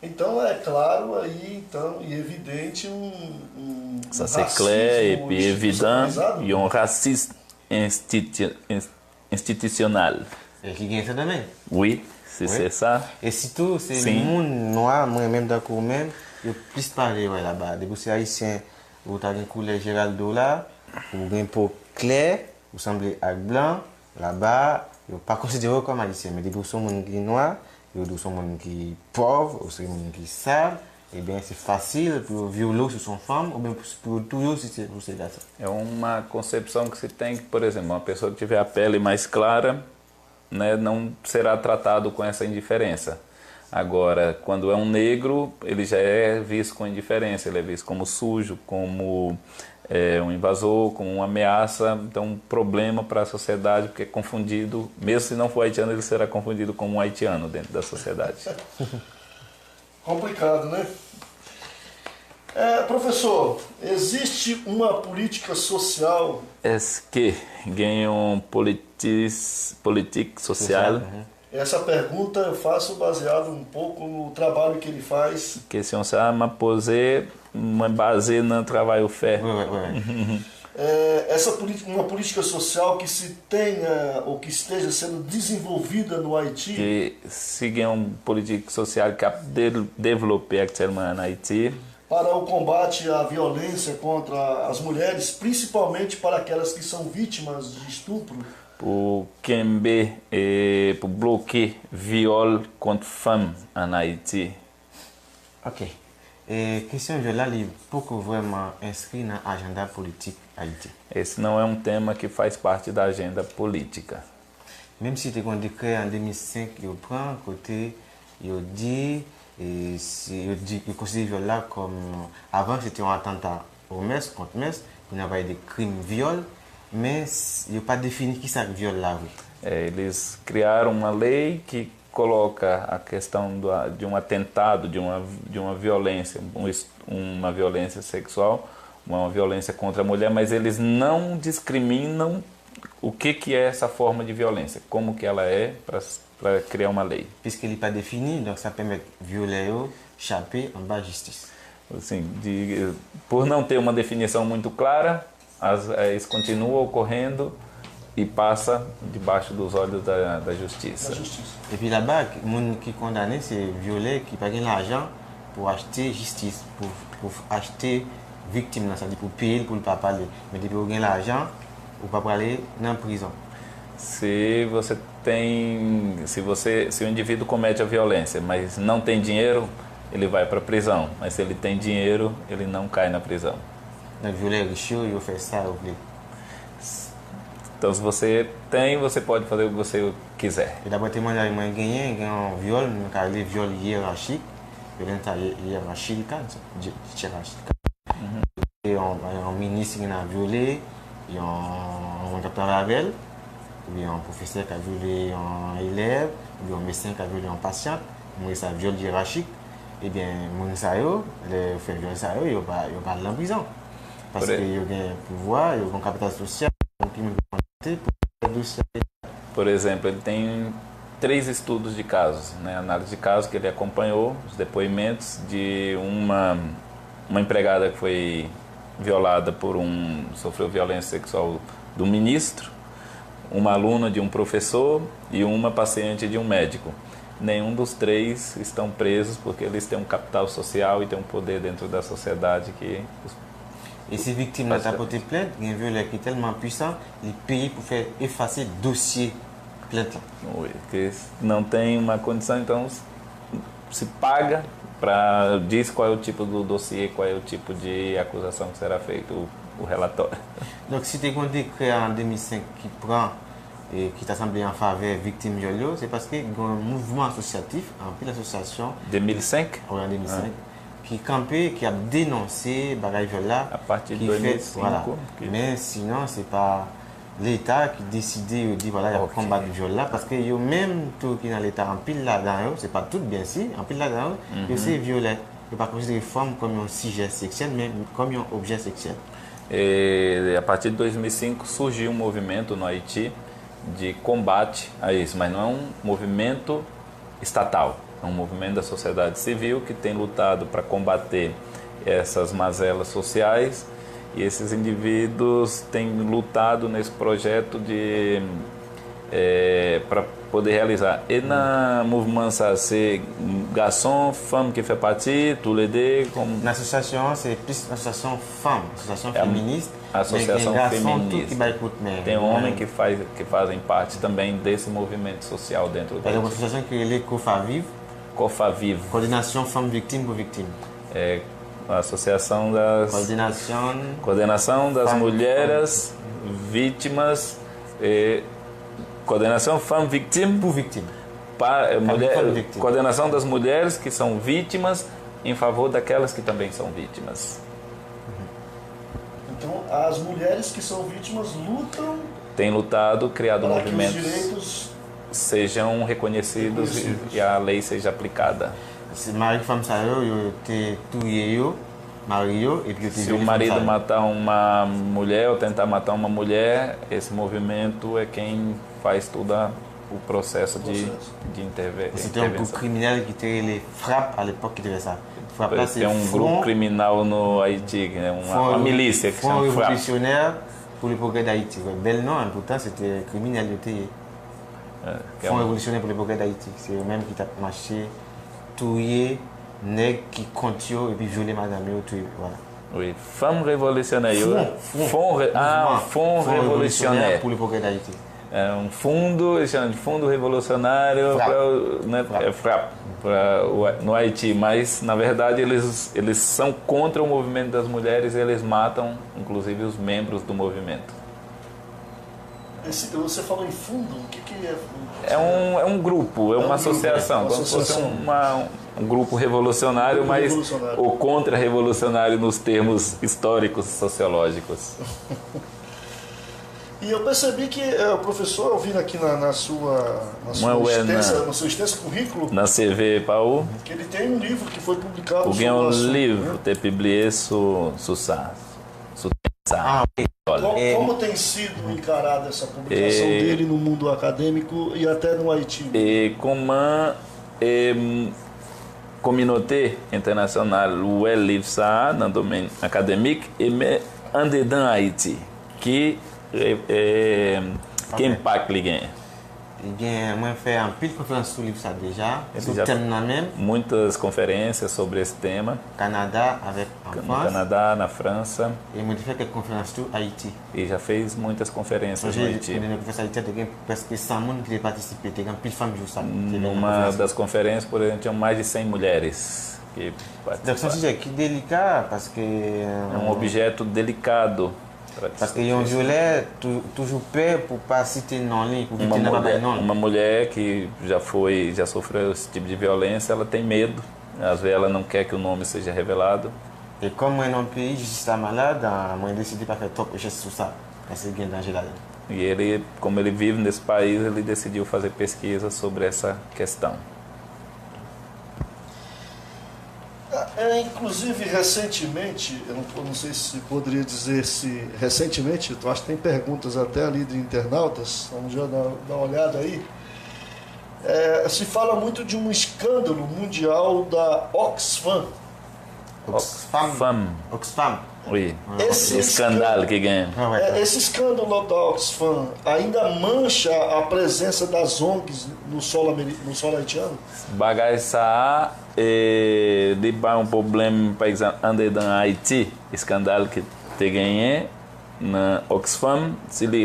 Então é claro aí, então, e evidente um Ça c'est clair et puis évident, et un racisme institutionnel. Et qui gagne ça demain? Oui, c'est ça. Et surtout, c'est le monde noir, moi-même d'accord même, il plus parler là-bas. Depuis que c'est haïtien, vous avez une couleur Géraldo là, vous avez une peau claire, vous semblez avec blanc. Là-bas, ils ne sont pas considérés comme haïtiens, mais depuis que sont gens qui sont noirs, ils sont gens qui sont pauvres, ou sont gens qui sont sales, et bien c'est facile pour violer sur son femme, ou bien pour tuer sur ses garçons. É uma concepção que se tem que, por exemplo, uma pessoa que tiver a pele mais clara, né, não será tratado com essa indiferença. Agora, quando é um negro, ele já é visto com indiferença, ele é visto como sujo, como um invasor, como uma ameaça, então um problema para a sociedade, porque é confundido, mesmo se não for haitiano, ele será confundido como um haitiano dentro da sociedade. Complicado, né? Professor, existe uma política social... Est-ce que ganham politique sociale? Essa pergunta eu faço baseado um pouco no trabalho que ele faz. Question ça m'a posé, basé no trabalho fait. Uma política social que se tenha ou que esteja sendo desenvolvida no Haiti. Que siga uma política social que a développée actuellement en Haïti. Para o combate à violência contra as mulheres, principalmente para aquelas que são vítimas de estupro. Pour Kembe et pour bloquer viol contre femmes en Haïti. Ok. Et question de là, il est beaucoup vraiment inscrit dans l'agenda politique Haïti. Esse não é um tema que faz parte da agenda política. Même si tu as créé en 2005, il prend côté, il dit, il considère là comme avant c'était un attentat au MES contre MES, il y avait des crimes viols. Mas eu para definir que sabe violar. Eles criaram uma lei que coloca a questão de um atentado, de uma violência, uma violência sexual, uma violência contra a mulher, mas eles não discriminam o que é essa forma de violência, como que ela é, para criar uma lei. Puisque ele pas défini, donc ça permet violer, échapper en bas de justice. Assim, por não ter uma definição muito clara, isso continua ocorrendo e passa debaixo dos olhos da justiça. Et puis là-bas, les gens qui sont condamnés, c'est violés, qui payent l'argent pour acheter justice, pour acheter victime, c'est-à-dire pour payer, pour ne pas parler. Mais depuis que vous avez l'argent, vous ne pouvez pas aller dans la prison. Se o indivíduo comete a violência, mas não tem dinheiro, ele vai para a prisão. Mas se ele tem dinheiro, ele não cai na prisão. Donc violer riche, il fait ça, vous voulez. Então, se você tem, você pode fazer o que você quiser. Et d'abord, témoin d'ailleurs, moi, gagné un viol, car les viols hiérarchiques, il y a une hiérarchie, et un ministre qui a violé, il y a un docteur Ravel, ou bien un professeur qui a violé un élève, ou bien un médecin qui a violé un patient, moi, ça viol hiérarchique, et bien, mon sayo, le fait viol sayo, il va aller en prison. Parce qu'il y a un pouvoir, il y a un capital social, Por exemplo, ele tem 3 estudos de casos, né? Análise de casos que ele acompanhou, os depoimentos de uma empregada que foi violada sofreu violência sexual do ministro, uma aluna de um professor e uma paciente de um médico. Nenhum dos 3 estão presos porque eles têm um capital social e têm um poder dentro da sociedade que... Et ces victimes-là ont porté plainte, il y a un violeur qui est tellement puissant, il paye pour faire effacer le dossier plainte. Oui, que não tem uma condição, então se paga para diz qual é o tipo do dossiê, qual é o tipo de acusação que será feito, o relatório. Donc si tu es créé en 2005 qui prend et qui t'assemble en faveur des victimes de viol, c'est parce qu'il y a un mouvement associatif, en plus l'association 2005 en 2005, qui campait, qui a dénoncé bagaille viol là, à partir de qui 2005. fait, voilà. Mais sinon, c'est pas l'État qui décide de dire voilà, il y a combattre le viol là, parce que yo même tout qui dans l'État en pile là-dedans, c'est pas tout bien si, en pile là-dedans, c'est violent. Il ne pas considérer les femmes comme un sujet sexuel, mais comme un objet sexuel. E a partir de 2005 surgiu um movimento no Haiti de combate a isso, mas não é um movimento estatal, é um movimento da sociedade civil que tem lutado para combater essas mazelas sociais, e esses indivíduos têm lutado nesse projeto de para poder realizar. Et na mouvement ça c'est garçon, femme qui fait partie, tous les deux comme L'association c'est plus une association femme, association féministe. Associação feminista. Tem homens que que fazem parte também desse movimento social dentro da uma associação que é COFAVIV. COFAVIV. Coordenação Femme Victime por Victime. É a associação das coordenação das mulheres vítimas e coordenação Femme Victime por Victime. Coordenação das mulheres que são vítimas em favor daquelas que também são vítimas. Então, as mulheres que são vítimas lutam... Tem lutado, criado para movimentos que os direitos sejam reconhecidos e a lei seja aplicada. Se o marido Se o marido matar uma mulher ou tentar matar uma mulher, esse movimento é quem faz todo o processo de intervenção. C'était un groupe criminel qui était les frappes à l'époque qui devait ça. Tem grupo criminal no Haiti, né? uma milícia que chama FRAP. Révolutionnaire pour le progrès d'Haïti. Bel nom, pourtant c'était criminel. Fonds révolutionnaire pour le progrès d'Haïti. C'est eux-mêmes qui tapent marché, tuer, nègres qui comptent et puis violer madame et tuer. Voilà. Oui, femme révolutionnaire. Fonds révolutionnaire pour le progrès d'Haïti. É fundo, eles chamam de fundo revolucionário FRAP, no Haiti, mas na verdade eles são contra o movimento das mulheres e eles matam inclusive os membros do movimento. Você falou em fundo, o que é fundo? É um grupo, é uma associação, como se fosse um grupo revolucionário, mas o contra-revolucionário nos termos históricos sociológicos. E eu percebi que o professor, ouvindo aqui no seu extenso currículo, na CV PAU, que ele tem um livro que foi publicado sobre o assunto. Um livro, te publié sur ça. Como tem sido encarada essa publicação dele no mundo acadêmico e até no Haiti? E como a communauté internationale où elle livre ça dans le domaine académique et mais en dedans Haïti, qui Que impacto ele ganha? Moi, fait un pile conférence sur le livre ça déjà. Ele Sur já le thème là même. muitas conferências sobre esse tema, Canada avec en no France. Canadá, na França, Et moi, j'ai fait quelques conférences sur Haïti. e já fez muitas conferências no J'ai Haiti. une conférence Haïti, il y a presque 100 personnes qui ont participé. Il y a pile de femmes qui ça. Numa das conferências, por exemplo, tinham mais de 100 mulheres que Donc, c'est un participaram. sujet qui est délicat parce que. É objeto delicado. Parce qu'il y a un violet, toujours peur pour ne pas citer non ligne, pour Uma éviter de mulher, non. uma mulher que já sofreu esse tipo de violência, ela tem medo. Às vezes ela não quer que o nome seja revelado. Et comme moi, dans le pays, je suis malade, moi, j'ai décidé de ne pas faire trop de recherche sur ça. Parce qu'il y a un danger là-dedans. E ele, como ele vive nesse país, ele decidiu fazer pesquisa sobre essa questão. Inclusive, recentemente, eu não sei se poderia dizer se recentemente, eu acho que tem perguntas até ali de internautas, vamos já dar uma olhada aí. Se fala muito de um escândalo mundial da Oxfam. Oxfam. Oui. Esse Escândalo que ganha. Ah, ouais. Esse escândalo da Oxfam ainda mancha a presença das ONGs no solo haitiano? Bagay sa li pa un problème, par exemple, ande dans Haïti, escândalo que te ganhé na Oxfam, se ele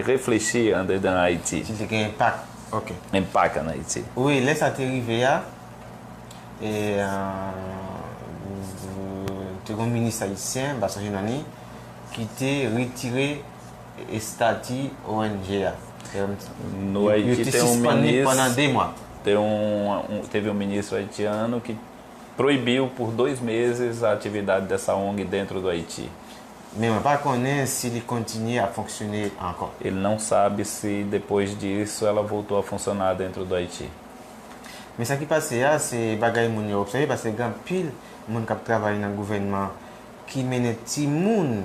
réfléchir ande dans Haïti, Si c'est un impact. Ok. impacta na Haïti. Oui, laisse à arriver là. Et le ministre haïtien, Bassan Junani, qui t'a retiré le statut ONG. No Haiti tem pendant 2 mois. Teve um ministro haitiano que proibiu por 2 meses a atividade dessa ONG dentro do Haiti. Mais on ne pas connaître s'il continue à fonctionner encore. Ele não sabe se depois disso ela voltou a funcionar dentro do Haiti. Mais ce qui passe là, c'est bagaille moun yo observé parce que grand pile moun qui travaille dans le gouvernement qui mène ti moun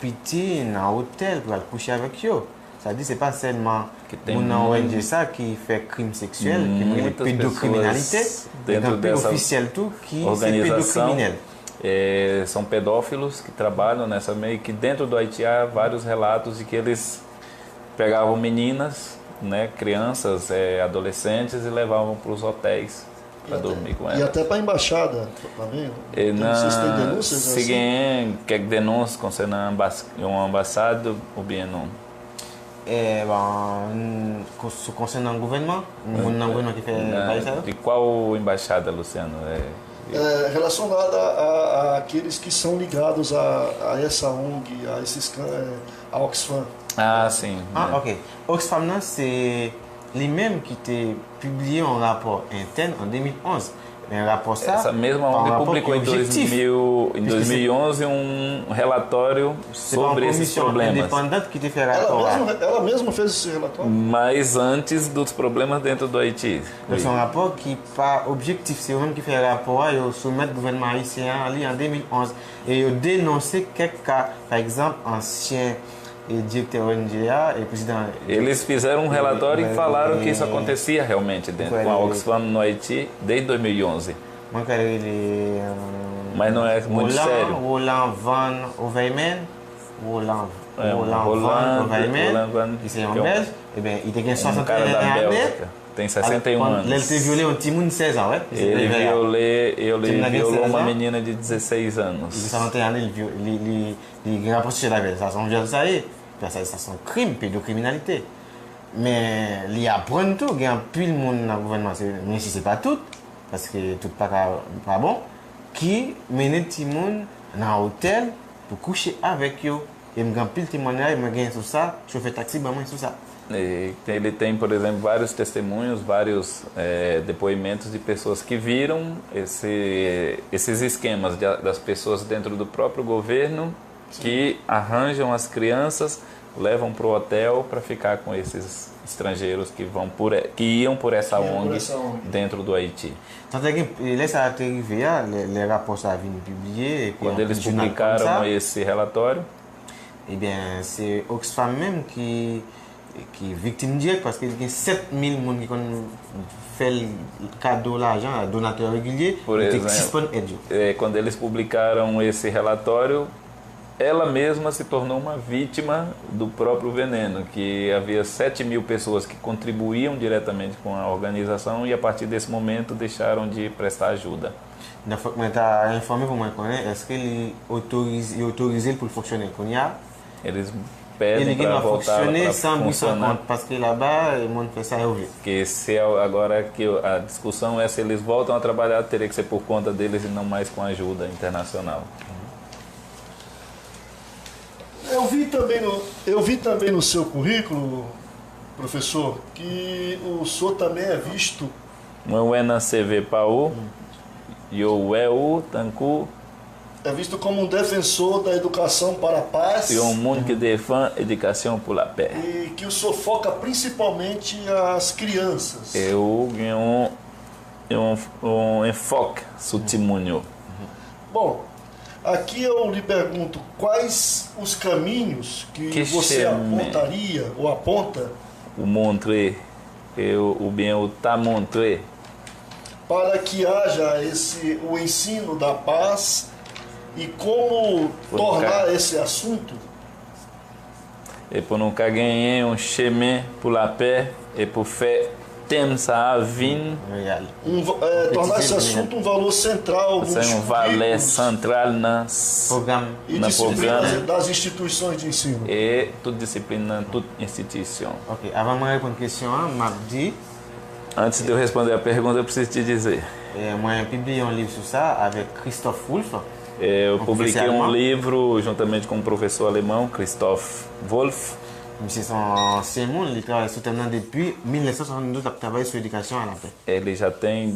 petit dans hôtel pour aller coucher avec eux. Ça dit c'est pas seulement moun dans ONG ça qui fait crime sexuel, qui mène pédocriminalité, dentro dessa officiel tout qui c'est organização pédocriminel. São pedófilos que trabalham nessa meio que dentro do Haiti há vários relatos de que eles pegavam meninas, né, crianças, adolescentes e levavam para os hotéis para dormir com elas. E até para a embaixada também? Não sei se tem denúncias se alguém quer denúncia concernant uma ambassade ou bien não. Concernant o governo que faz isso? De qual embaixada, Luciano? Relacionada àqueles que são ligados a essa ONG, a Oxfam. Ah, sim. Ah, ok. Oxfam, c'est lui-même qui a publié un rapport interne en 2011. Un rapport ça. Essa mesma ONG publicou em 2011 um relatório sobre esses problemas. Independente que te fait rapport. Ela mesma fez esse relatório? Mas antes dos problemas dentro do Haiti. C'est un rapport qui pas objectif, c'est eux-mêmes qui fait un rapport et soumettre le gouvernement haïtien en 2011 et ils dénoncé quelques cas, par exemple ancien diretor ONGA e presidente. Eles fizeram um relatório e falaram que isso acontecia realmente dentro com a Oxfam no Haiti desde 2011. Mas não é muito sério. Roland Van Overman, Roland Van Overman, que é um belge, e bem, ele tem 61 cara da Bélgica, tem 61 anos. Ele teve violado um time de 16 anos, Ele violou uma menina de 16 anos. Il 61 ans, il a approché la ville. Ça, c'est un viol, ça y est. Ça, c'est un crime, pédocriminalité. Mais il apprend tout. Il y a plus de monde dans le gouvernement. Mais si ce n'est pas tout, parce que tout n'est pas bon, qui mène les gens dans un hôtel pour coucher avec eux. Et il y a plus de témoignages, il y a sur ça, chauffeur taxi, il sur ça. Ele tem, por exemplo, vários testemunhos, vários depoimentos de pessoas que viram esses esquemas das pessoas dentro do próprio governo que arranjam as crianças, levam para o hotel para ficar com esses estrangeiros que iam por essa ONG dentro do Haiti. Tanto que laisse arriver, les rapports ça viennent publier. Quando eles publicaram esse relatório, eh bien, c'est Oxfam même qui est victime directe parce qu'il y a 7000 personnes qui ont fait le cadeau l'argent à donateurs réguliers por exemplo, quando eles publicaram esse relatório, ela mesma se tornou uma vítima do próprio veneno, que havia 7.000 pessoas que contribuíam diretamente com a organização e a partir desse momento deixaram de prestar ajuda. Il faut que tu informé pour moi est-ce qu'il autorise pour fonctionner quand Eles il pedem para va voltar fonctionner para sans but sans funcionar. compte parce que là-bas le monde fait ça et ouvert. Que se agora que a discussão é se eles voltam a trabalhar, teria que ser por conta deles e não mais com ajuda internacional. Eu vi também no seu currículo, professor, que o senhor também é visto Mwena CV Pau, yo eu tanku, como um defensor da educação para a paz e um mundo que defende educação por la paix. e que o senhor foca principalmente as crianças. Eu um enfoque sutimunho. Bom, aqui eu lhe pergunto quais os caminhos que você chame. apontaria ou aponta O montre, o bem o tá montre, para que haja o ensino da paz e como tornar esse assunto e por nunca ganhar um chemin pour la paix e por faire tem ça vin. Real. tornar esse assunto um valor central nos C'est um valor currículos central na Programme. e na disciplinas programa das instituições de ensino. e toda disciplina, toda instituição. OK, avant de répondre à la question, m'a dit Antes de eu responder a pergunta, eu preciso te dizer. moi j'ai publié un livre sur ça avec Christophe Wolff. Eu Um publiquei professor um alemão? livro juntamente com um professor alemão, Christoph Wolff. Monsieur son ancien monde, il travaille soutenant depuis 1972 il travaille sur l'éducation à la paix. Ele já tem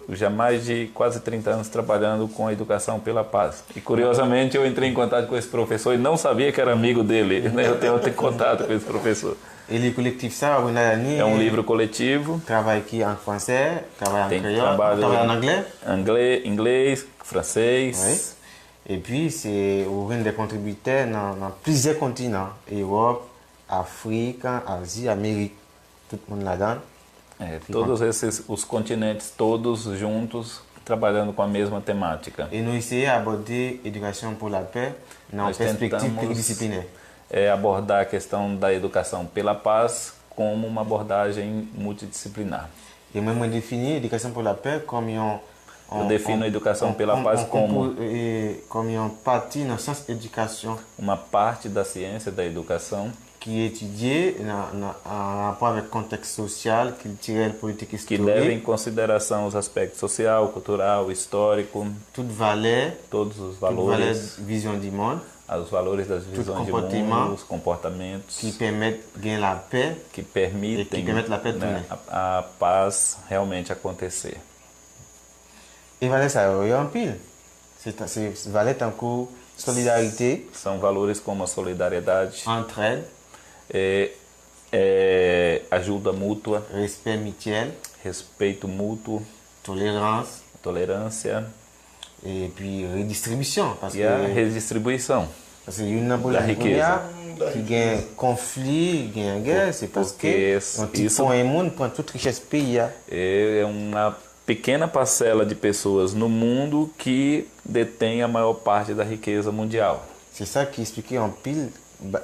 já mais de quase 30 anos trabalhando com a educação pela paz. E curiosamente eu entrei em contato com esse professor e não sabia que era amigo dele. Né? Eu tenho contato com esse professor. Et le collectif ça, on a É um livro coletivo, travaille qui en français, travaille en tem créole, trabalho travaille en anglais. inglês, francês. Oui. Et puis c'est un des contributeurs dans plusieurs continents, Europe, Afrique, Asie, Amérique, tout le monde là-dedans. Todos os continentes, todos juntos, trabalhando com a mesma temática. Et nous essayons d'aborder l'éducation pour la paix dans une Nós perspective tentamos pluridisciplinaire. Abordar a questão da educação pela paz como uma abordagem multidisciplinar. Et moi, je définis l'éducation pour la paix comme Eu defino a educação pela paz como comme une partie de la science éducation uma parte da ciência da educação qui est étudiée en rapport avec le contexte social, culturel, politique, que leva em historique, consideração os aspectos social, cultural, histórico, toute valeur, todos os toute valeur, valores, vision du monde, os valores das visões de mundo, os comportamentos qui permettent de gagner la paix. que permitem que permettem a paix de né, a paz realmente acontecer. Et valeur, ça y a un pile. C'est valeur tant que solidarité, São valores como a solidariedade, entraide, ajuda mútua, respect mutuel, respeito mútuo, tolérance tolerância et puis redistribution. Parce e a que redistribuição. Parce que une Da riqueza. qui gagne conflit, gagne guerre, c'est parce Porque que un petit isso- point monde prend toute richesse pays. É uma pequena parcela de pessoas no mundo que detém a maior parte da riqueza mundial. C'est ça qui explique en pile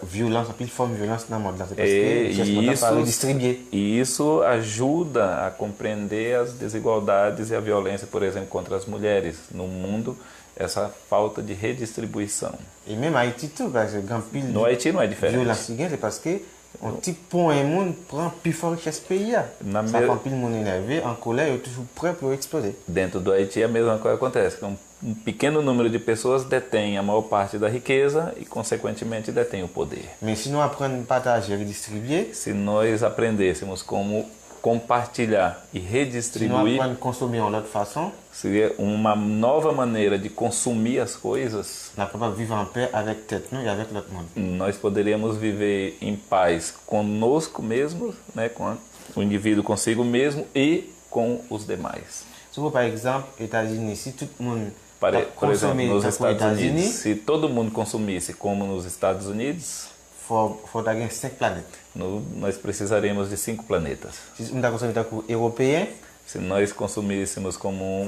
violence, en pile forme de violence dans le monde. C'est parce E que richesse mondiale pas redistribuée. isso ajuda a compreender as desigualdades e a violência, por exemplo, contra as mulheres no mundo, essa falta de redistribuição. Et même Haïti tout, parce que grand pile No Haiti não é diferente. violence qui gagne, c'est parce que un petit point monde prend plus fort richesse pays. Na Ça me- fait pile monde énervé, en colère, et toujours prêt pour exploser. Dentro do Haiti a mesma coisa acontece. Um pequeno número de pessoas detém a maior parte da riqueza e, consequentemente, detém o poder. Mais si nous apprenons à partager et redistribuer, Se nós aprendêssemos como compartilhar e si nous redistribuir, apprenons à consommer de l'autre façon, seria uma nova maneira de consumir as coisas, on est capable de vivre en paix avec tête nous et avec l'autre monde. nós poderíamos viver em paz conosco mesmos, né, com o indivíduo consigo mesmo e com os demais. Si vous, par exemple, États-Unis, si tout le monde Por exemplo, consommer nos aux Estados Unidos, États-Unis, se todo mundo consumisse como nos Estados Unidos, il faut gagner 5 planètes. nós precisaríamos de 5 planetas. Si on a consommé aux Européens, Se nós consumíssemos como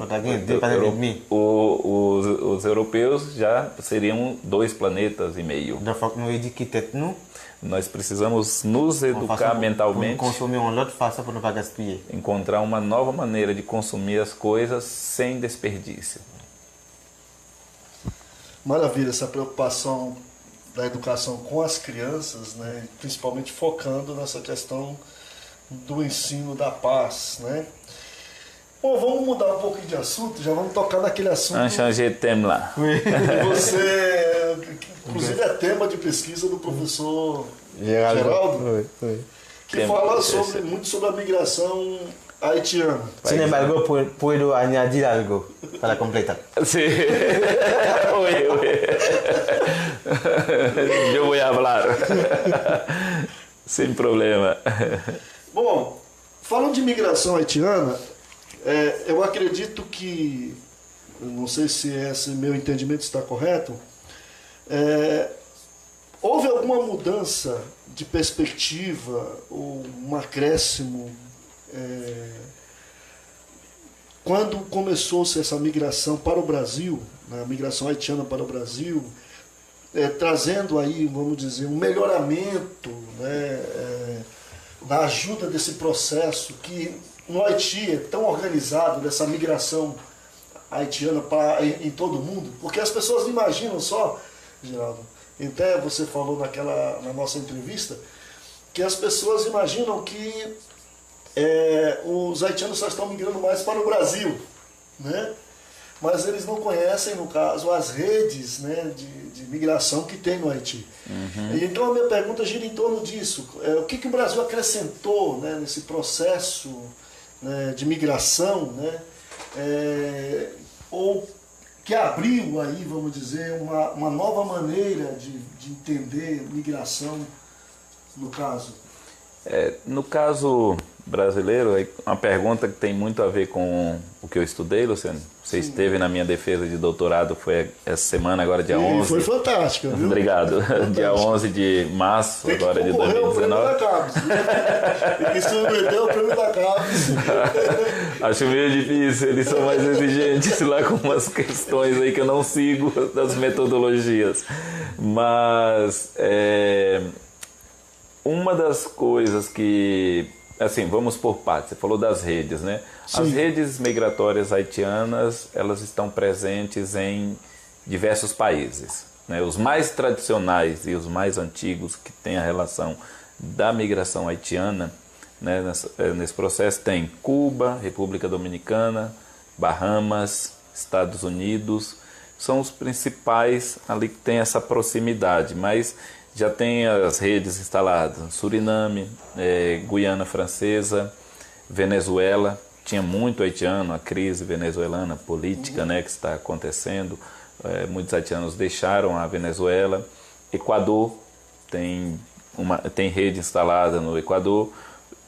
os europeus, já seriam 2,5 planetas. Nós precisamos nos educar mentalmente, encontrar uma nova maneira de consumir as coisas sem desperdício. Maravilha, essa preocupação da educação com as crianças, né? Principalmente focando nessa questão do ensino da paz, né? Bom, vamos mudar um pouquinho de assunto, já vamos tocar naquele assunto. Vamos changer de tema lá. Você, inclusive, é tema de pesquisa do professor Geraldo, que fala muito sobre a migração haitiana. Sin embargo, puedo añadir algo para completar. Sí. Eu vou falar. Sem problema. Bom, falando de migração haitiana, eu acredito que, não sei se esse meu entendimento está correto, houve alguma mudança de perspectiva ou um acréscimo quando começou-se essa migração para o Brasil, né, a migração haitiana para o Brasil, trazendo aí, vamos dizer, um melhoramento, né, na ajuda desse processo que no Haiti é tão organizado, dessa migração haitiana em todo o mundo, porque as pessoas imaginam só, Geraldo, até você falou na nossa entrevista, que as pessoas imaginam que os haitianos só estão migrando mais para o Brasil, né? Mas eles não conhecem, no caso, as redes, né, de migração que tem no Haiti. Uhum. E então a minha pergunta gira em torno disso. O que o Brasil acrescentou, né, nesse processo, né, de migração, né, ou que abriu aí, vamos dizer, uma nova maneira de entender migração, no caso? No caso brasileiro, uma pergunta que tem muito a ver com o que eu estudei, Luciano. Você Sim. esteve na minha defesa de doutorado, foi essa semana, agora dia 11. Foi fantástica, viu? Obrigado. Dia 11 de março, tem agora de 2019. O prêmio da CAPES. Tem que submeter o prêmio da CAPES. Acho meio difícil, eles são mais exigentes lá com umas questões aí que eu não sigo das metodologias. Mas uma das coisas que... Assim, vamos por partes. Você falou das redes, né? Sim. As redes migratórias haitianas, elas estão presentes em diversos países, né? Os mais tradicionais e os mais antigos que têm a relação da migração haitiana, né, nesse processo tem Cuba, República Dominicana, Bahamas, Estados Unidos, são os principais ali que têm essa proximidade, mas já tem as redes instaladas, Suriname, Guiana Francesa, Venezuela, tinha muito haitiano, a crise venezuelana política, né, que está acontecendo, muitos haitianos deixaram a Venezuela, Equador, tem rede instalada no Equador,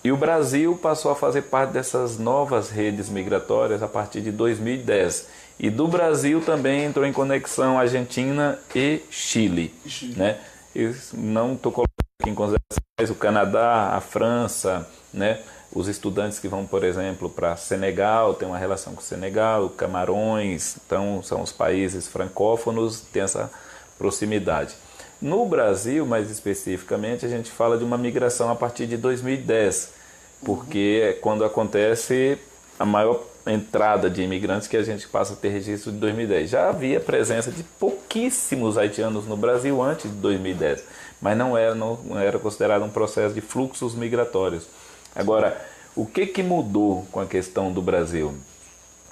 e o Brasil passou a fazer parte dessas novas redes migratórias a partir de 2010. E do Brasil também entrou em conexão Argentina e Chile, né? Eu não estou colocando aqui em consideração o Canadá, a França, né? Os estudantes que vão, por exemplo, para Senegal, tem uma relação com o Senegal, Camarões, então são os países francófonos, tem essa proximidade. No Brasil, mais especificamente, a gente fala de uma migração a partir de 2010, porque é quando acontece a maior entrada de imigrantes que a gente passa a ter registro de 2010. Já havia presença de pouquíssimos haitianos no Brasil antes de 2010, mas não era considerado um processo de fluxos migratórios. Agora, o que mudou com a questão do Brasil?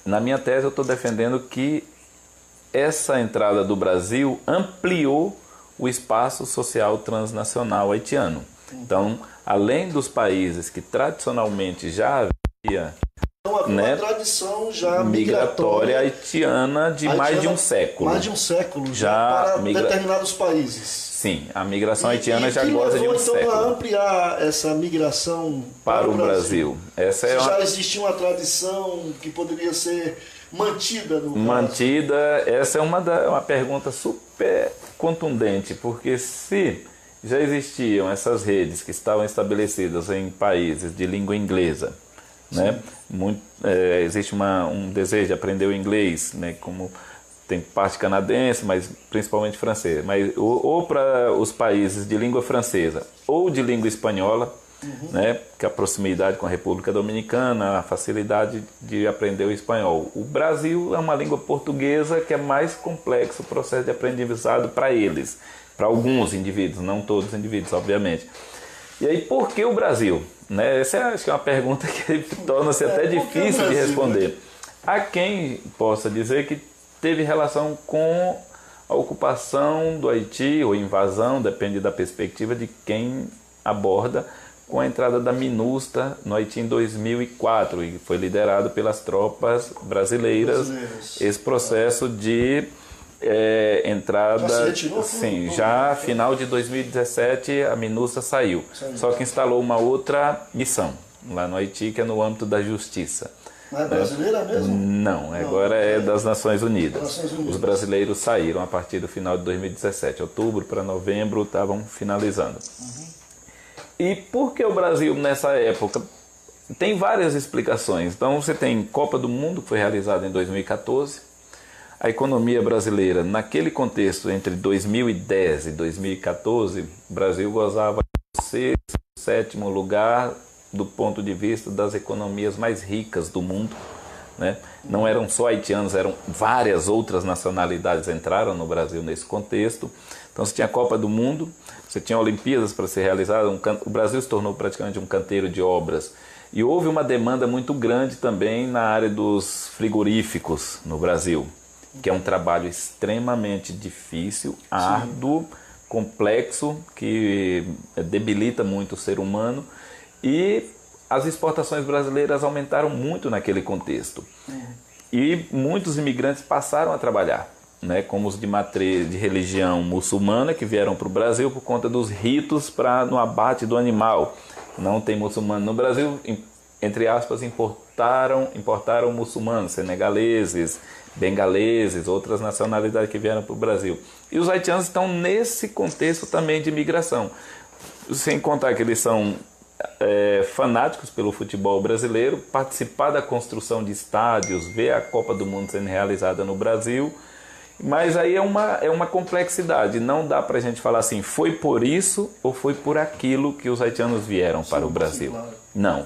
Na minha tese eu estou defendendo que essa entrada do Brasil ampliou o espaço social transnacional haitiano. Então, além dos países que tradicionalmente já havia uma tradição já migratória haitiana de mais de um século. Mais de um século já para determinados países. Sim, a migração haitiana já goza de um século. Então, a ampliar essa migração para o Brasil. Já existia uma tradição que poderia ser mantida no Mantida, essa é uma pergunta super contundente, porque se já existiam essas redes que estavam estabelecidas em países de língua inglesa, né? Existe um desejo de aprender o inglês, né? Como tem parte canadense, mas principalmente francês. Mas ou para os países de língua francesa ou de língua espanhola, né? Que a proximidade com a República Dominicana, a facilidade de aprender o espanhol. O Brasil é uma língua portuguesa que é mais complexo o processo de aprendizado para eles, para alguns indivíduos, não todos os indivíduos, obviamente. E aí, por que o Brasil? Né? Essa acho que é uma pergunta que torna-se até difícil de responder. Há quem possa dizer que teve relação com a ocupação do Haiti, ou invasão, depende da perspectiva de quem aborda, com a entrada da MINUSTAH no Haiti em 2004, e foi liderado pelas tropas brasileiras. Esse processo de entrada, Já se retirou? sim, já final de 2017 a MINUSTAH saiu, só que instalou uma outra missão lá no Haiti, que é no âmbito da justiça. Não é brasileira mesmo? Não, agora é das Nações Unidas. Os brasileiros saíram a partir do final de 2017, outubro para novembro estavam finalizando. E por que o Brasil nessa época? Tem várias explicações. Então você tem Copa do Mundo, que foi realizada em 2014. A economia brasileira, naquele contexto entre 2010 e 2014, o Brasil gozava do sexto, sétimo lugar do ponto de vista das economias mais ricas do mundo, né? Não eram só haitianos, eram várias outras nacionalidades entraram no Brasil nesse contexto. Então você tinha a Copa do Mundo, você tinha Olimpíadas para ser realizada, o Brasil se tornou praticamente um canteiro de obras. E houve uma demanda muito grande também na área dos frigoríficos no Brasil, que é um trabalho extremamente difícil, árduo, complexo, que debilita muito o ser humano. E as exportações brasileiras aumentaram muito naquele contexto. E muitos imigrantes passaram a trabalhar, né, como os de matriz de religião muçulmana, que vieram para o Brasil por conta dos ritos no abate do animal. Não tem muçulmano no Brasil, entre aspas, importaram muçulmanos, senegaleses, bengaleses, outras nacionalidades que vieram para o Brasil. E os haitianos estão nesse contexto também de imigração. Sem contar que eles são fanáticos pelo futebol brasileiro, participar da construção de estádios, ver a Copa do Mundo sendo realizada no Brasil. Mas aí é uma complexidade, não dá para a gente falar assim, foi por isso ou foi por aquilo que os haitianos vieram para o Brasil. Claro. Não,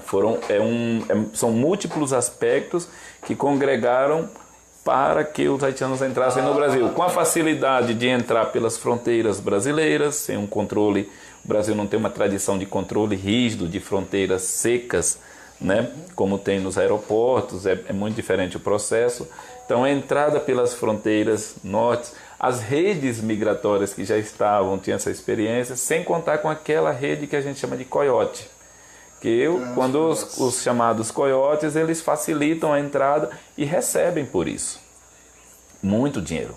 são múltiplos aspectos que congregaram para que os haitianos entrassem no Brasil. Com a facilidade de entrar pelas fronteiras brasileiras, sem um controle, o Brasil não tem uma tradição de controle rígido de fronteiras secas, né, como tem nos aeroportos, é muito diferente o processo. Então, a entrada pelas fronteiras norte, as redes migratórias que já tinham essa experiência, sem contar com aquela rede que a gente chama de coiote. Quando os chamados coiotes, eles facilitam a entrada e recebem por isso muito dinheiro.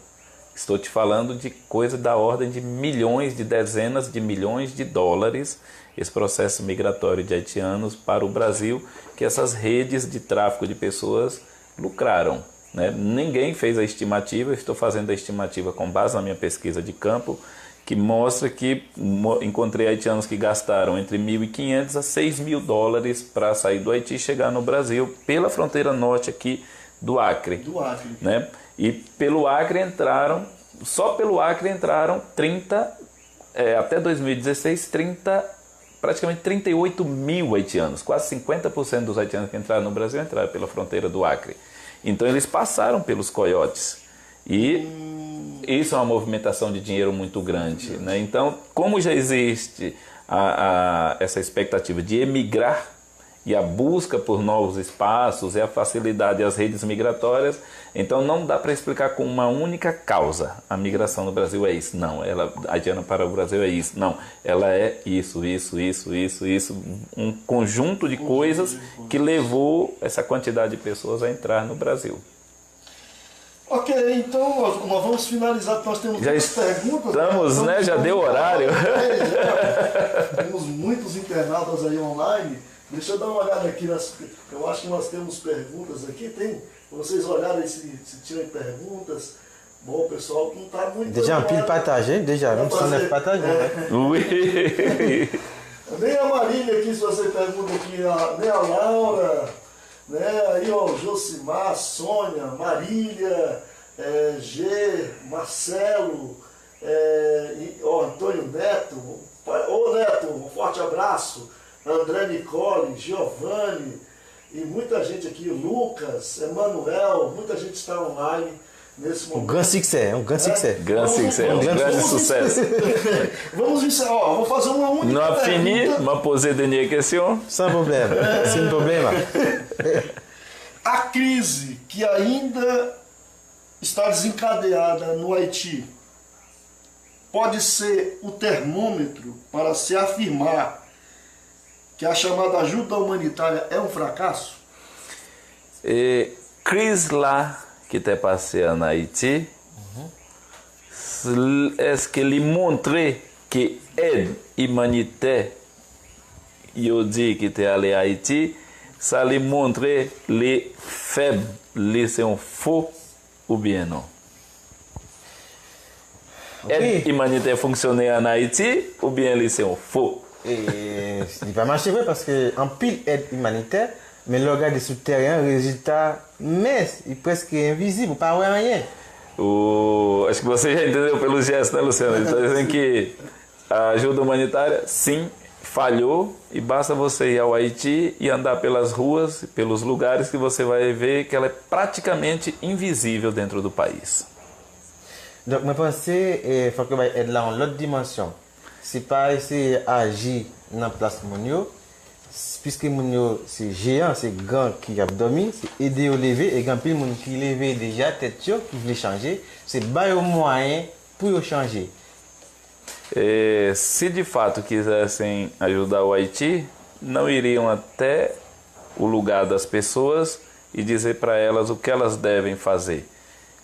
Estou te falando de coisa da ordem de milhões, de dezenas de milhões de dólares, esse processo migratório de haitianos para o Brasil, que essas redes de tráfico de pessoas lucraram, né? Ninguém fez a estimativa, eu estou fazendo a estimativa com base na minha pesquisa de campo, que mostra que encontrei haitianos que gastaram entre 1.500 a 6.000 dólares para sair do Haiti e chegar no Brasil pela fronteira norte aqui do Acre. Né? E pelo Acre só pelo Acre entraram até 2016, praticamente 38 mil haitianos. Quase 50% dos haitianos que entraram no Brasil entraram pela fronteira do Acre. Então eles passaram pelos coiotes. E isso é uma movimentação de dinheiro muito grande, né? Então, como já existe essa expectativa de emigrar e a busca por novos espaços e a facilidade e as redes migratórias, então não dá para explicar com uma única causa. A migração no Brasil é isso. Não, a haitiana para o Brasil é isso. Não, ela é isso. Um conjunto de coisas que levou essa quantidade de pessoas a entrar no Brasil. Ok, então nós vamos finalizar, porque nós temos muitas perguntas. Estamos, né? Já deu horário. Temos muitos internautas aí online. Deixa eu dar uma olhada aqui. Eu acho que nós temos perguntas aqui. Tem? Pra vocês olharem se tirem perguntas. Bom, o pessoal não está muito... Déjà un pile partagé, déjà, não precisa de partagé. Nem a Marília aqui, se você pergunta aqui, nem a Laura... né? Aí, ó, Josimar, Sônia, Marília, G, Marcelo, Antônio Neto. Ô Neto, um forte abraço. André Nicole, Giovanni e muita gente aqui, Lucas, Emanuel, muita gente está online nesse momento. Um grande sucesso, um grande sucesso. Um grande sucesso. Vamos encerrar, ó, vou fazer uma única Não pergunta. fini, mas poser de questão. Sem problema, sem problema. A crise que ainda está desencadeada no Haiti pode ser o termômetro para se afirmar que a chamada ajuda humanitária é um fracasso? Crise lá que está passando na Haiti, est-ce que ele montre que aide humanitaire, eu dis que était allé à Haïti, ça lui montre les faibles, les sont faux ou bien non? Aide humanitaire fonctionner en Haïti ou bien les sont faux? Et il va marcher vrai parce qu'en pile aide humanitaire, mais le regard des souterrains, résultat mince, il est presque invisible, pas rien. Acho que você já entendeu pelo gesto, né, Luciano? Ele está dizendo que a ajuda humanitária, sim, falhou e basta você ir ao Haiti e andar pelas ruas, pelos lugares que você vai ver que ela é praticamente invisível dentro do país. Donc, je pense qu'il faut que être là en l'autre dimension. C'est pas essayer d'agir dans la place Mounio, puisque Mounio c'est géant, c'est grand qui a dormi, c'est aider à lever, et quand il y a des gens qui lèvent déjà tête qui veulent changer, c'est bailler au moyen pour changer. Se de fato quisessem ajudar o Haiti, não iriam até o lugar das pessoas e dizer para elas o que elas devem fazer.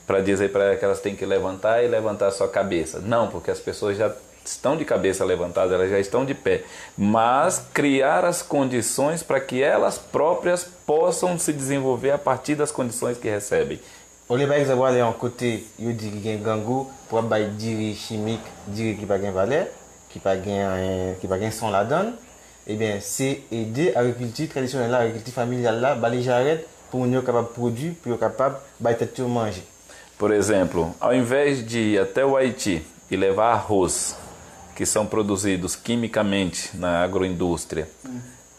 Para dizer para elas que elas têm que levantar e levantar sua cabeça. Não, porque as pessoas já estão de cabeça levantada, elas já estão de pé. Mas criar as condições para que elas próprias possam se desenvolver a partir das condições que recebem. Au lieu par exemple aller en côté, il dit qu'il y a un gangou pour bailler diri chimique, diri qui pas gain valeur, qui pas gain son la donne. Eh bien, c'est aider l'agriculture traditionnelle, l'agriculture familiale là, bailler jarret pour nous capable produire, pour capable bailler tout manger. Por exemplo, ao invés de ir até o Haiti e levar arroz, que são produzidos quimicamente na agroindústria,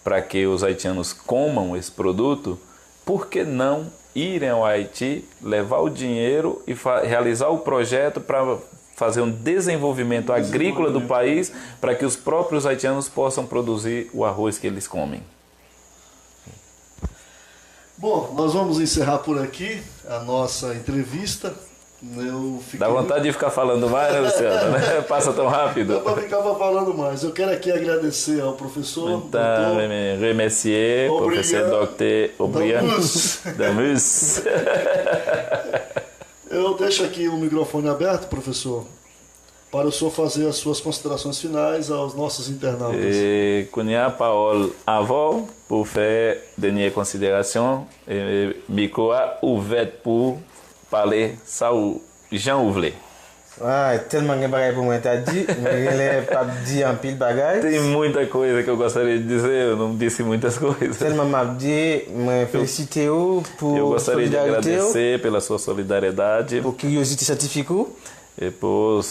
para que os haitianos comam esse produto, por que não irem ao Haiti, levar o dinheiro e realizar o projeto para fazer um desenvolvimento agrícola do país, para que os próprios haitianos possam produzir o arroz que eles comem? Bom, nós vamos encerrar por aqui a nossa entrevista. Dá vontade de ficar falando mais, né, Luciano? Passa tão rápido. Dá para ficar falando mais. Eu quero aqui agradecer ao professor. Então, remercier, professor Dr. Obrian Damus. Eu deixo aqui o microfone aberto, professor, para o senhor fazer as suas considerações finais aos nossos internautas. E connais a parole avant pour faire dernière considération et micro ouvert pour parler ça ou Jean Ouvlé. Ah, tellement de bagages pour moi t'as dit, mais il est pas dit en pile bagages. Tem muita coisa que eu gostaria de dizer, eu não disse muitas coisas. Tellement m'a dit, me féliciter pour eu gostaria de solidarité, agradecer pela sua solidariedade, pour curiosité scientifique. E por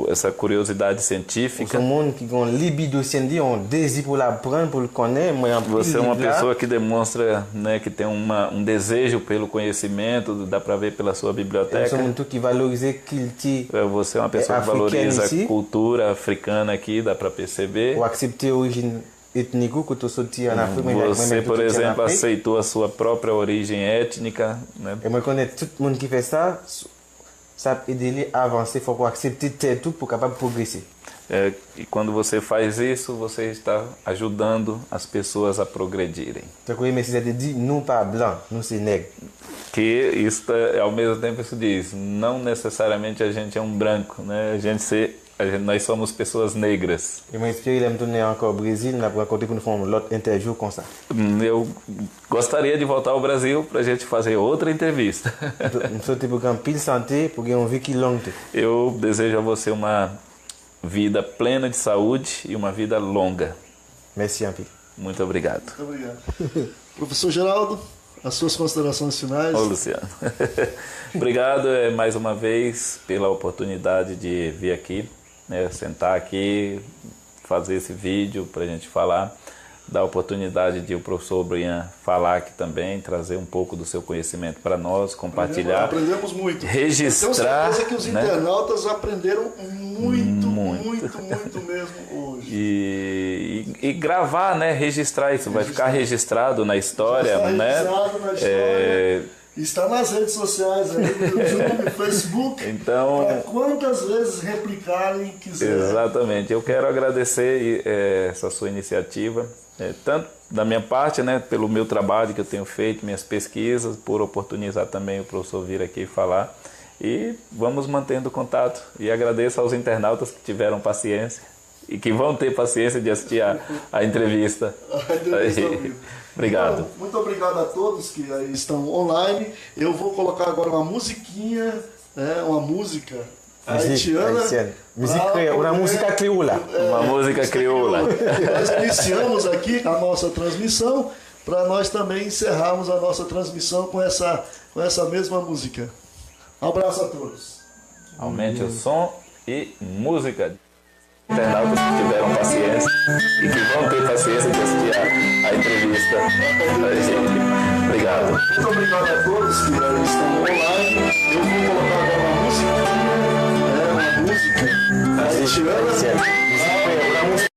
essa curiosidade científica. Todo mundo que tem libido científico, um desejo por aprender, por conhecer. Você é uma pessoa que demonstra, né, que tem um desejo pelo conhecimento, dá para ver pela sua biblioteca. Que valoriza cultura. Você é uma pessoa que valoriza a cultura africana aqui, dá para perceber. Ou aceitar a origem étnica que eu sorti na África. Você, por exemplo, aceitou a sua própria origem étnica, né? Eu me conheço todo mundo que faz isso. Sabe aider a avancer, faut accepter tudo para capaz progresser. E quando você faz isso, você está ajudando as pessoas a progredirem. Então, eu preciso dizer, não pas blanc, não ser negro. Que isso, ao mesmo tempo, isso diz, não necessariamente a gente é um branco, né? Nós somos pessoas negras. Eu me espero que me encore ao Brasil, na rencontrer pour nous faire um autre interview comme ça. Eu gostaria de voltar ao Brasil para a gente fazer outra entrevista. Sou tipo com pile santé, porque uma vida longa. Eu desejo a você uma vida plena de saúde e uma vida longa. Merci, Ampil. Muito obrigado. Muito obrigado. Professor Geraldo, as suas considerações finais. Ô, Luciano. Obrigado mais uma vez pela oportunidade de vir aqui, né, sentar aqui, fazer esse vídeo para a gente falar, dar a oportunidade de o professor Brian falar aqui também, trazer um pouco do seu conhecimento para nós, compartilhar. Aprendemos muito. Registrar. Tenho certeza que os internautas aprenderam muito mesmo hoje. E gravar, né? Registrar isso, vai ficar registrado na história, Está né? registrado na história. Está nas redes sociais, aí, no YouTube, Facebook, Então, para quantas vezes replicarem quiserem. exatamente. Eu quero agradecer essa sua iniciativa, tanto da minha parte, né, pelo meu trabalho que eu tenho feito, minhas pesquisas, por oportunizar também o professor vir aqui falar. E vamos mantendo contato. E agradeço aos internautas que tiveram paciência e que vão ter paciência de assistir a entrevista. Obrigado. Então, muito obrigado a todos que aí estão online. Eu vou colocar agora uma musiquinha, né, uma música haitiana. Uma música crioula. Uma música crioula. Nós iniciamos aqui a nossa transmissão para nós também encerrarmos a nossa transmissão com essa mesma música. Um abraço a todos. Aumente o som e música. Internautas que tiveram paciência e que vão ter paciência de assistir a entrevista. Obrigado. Muito obrigado a todos que estão online. Eu vou colocar agora uma música haitiana.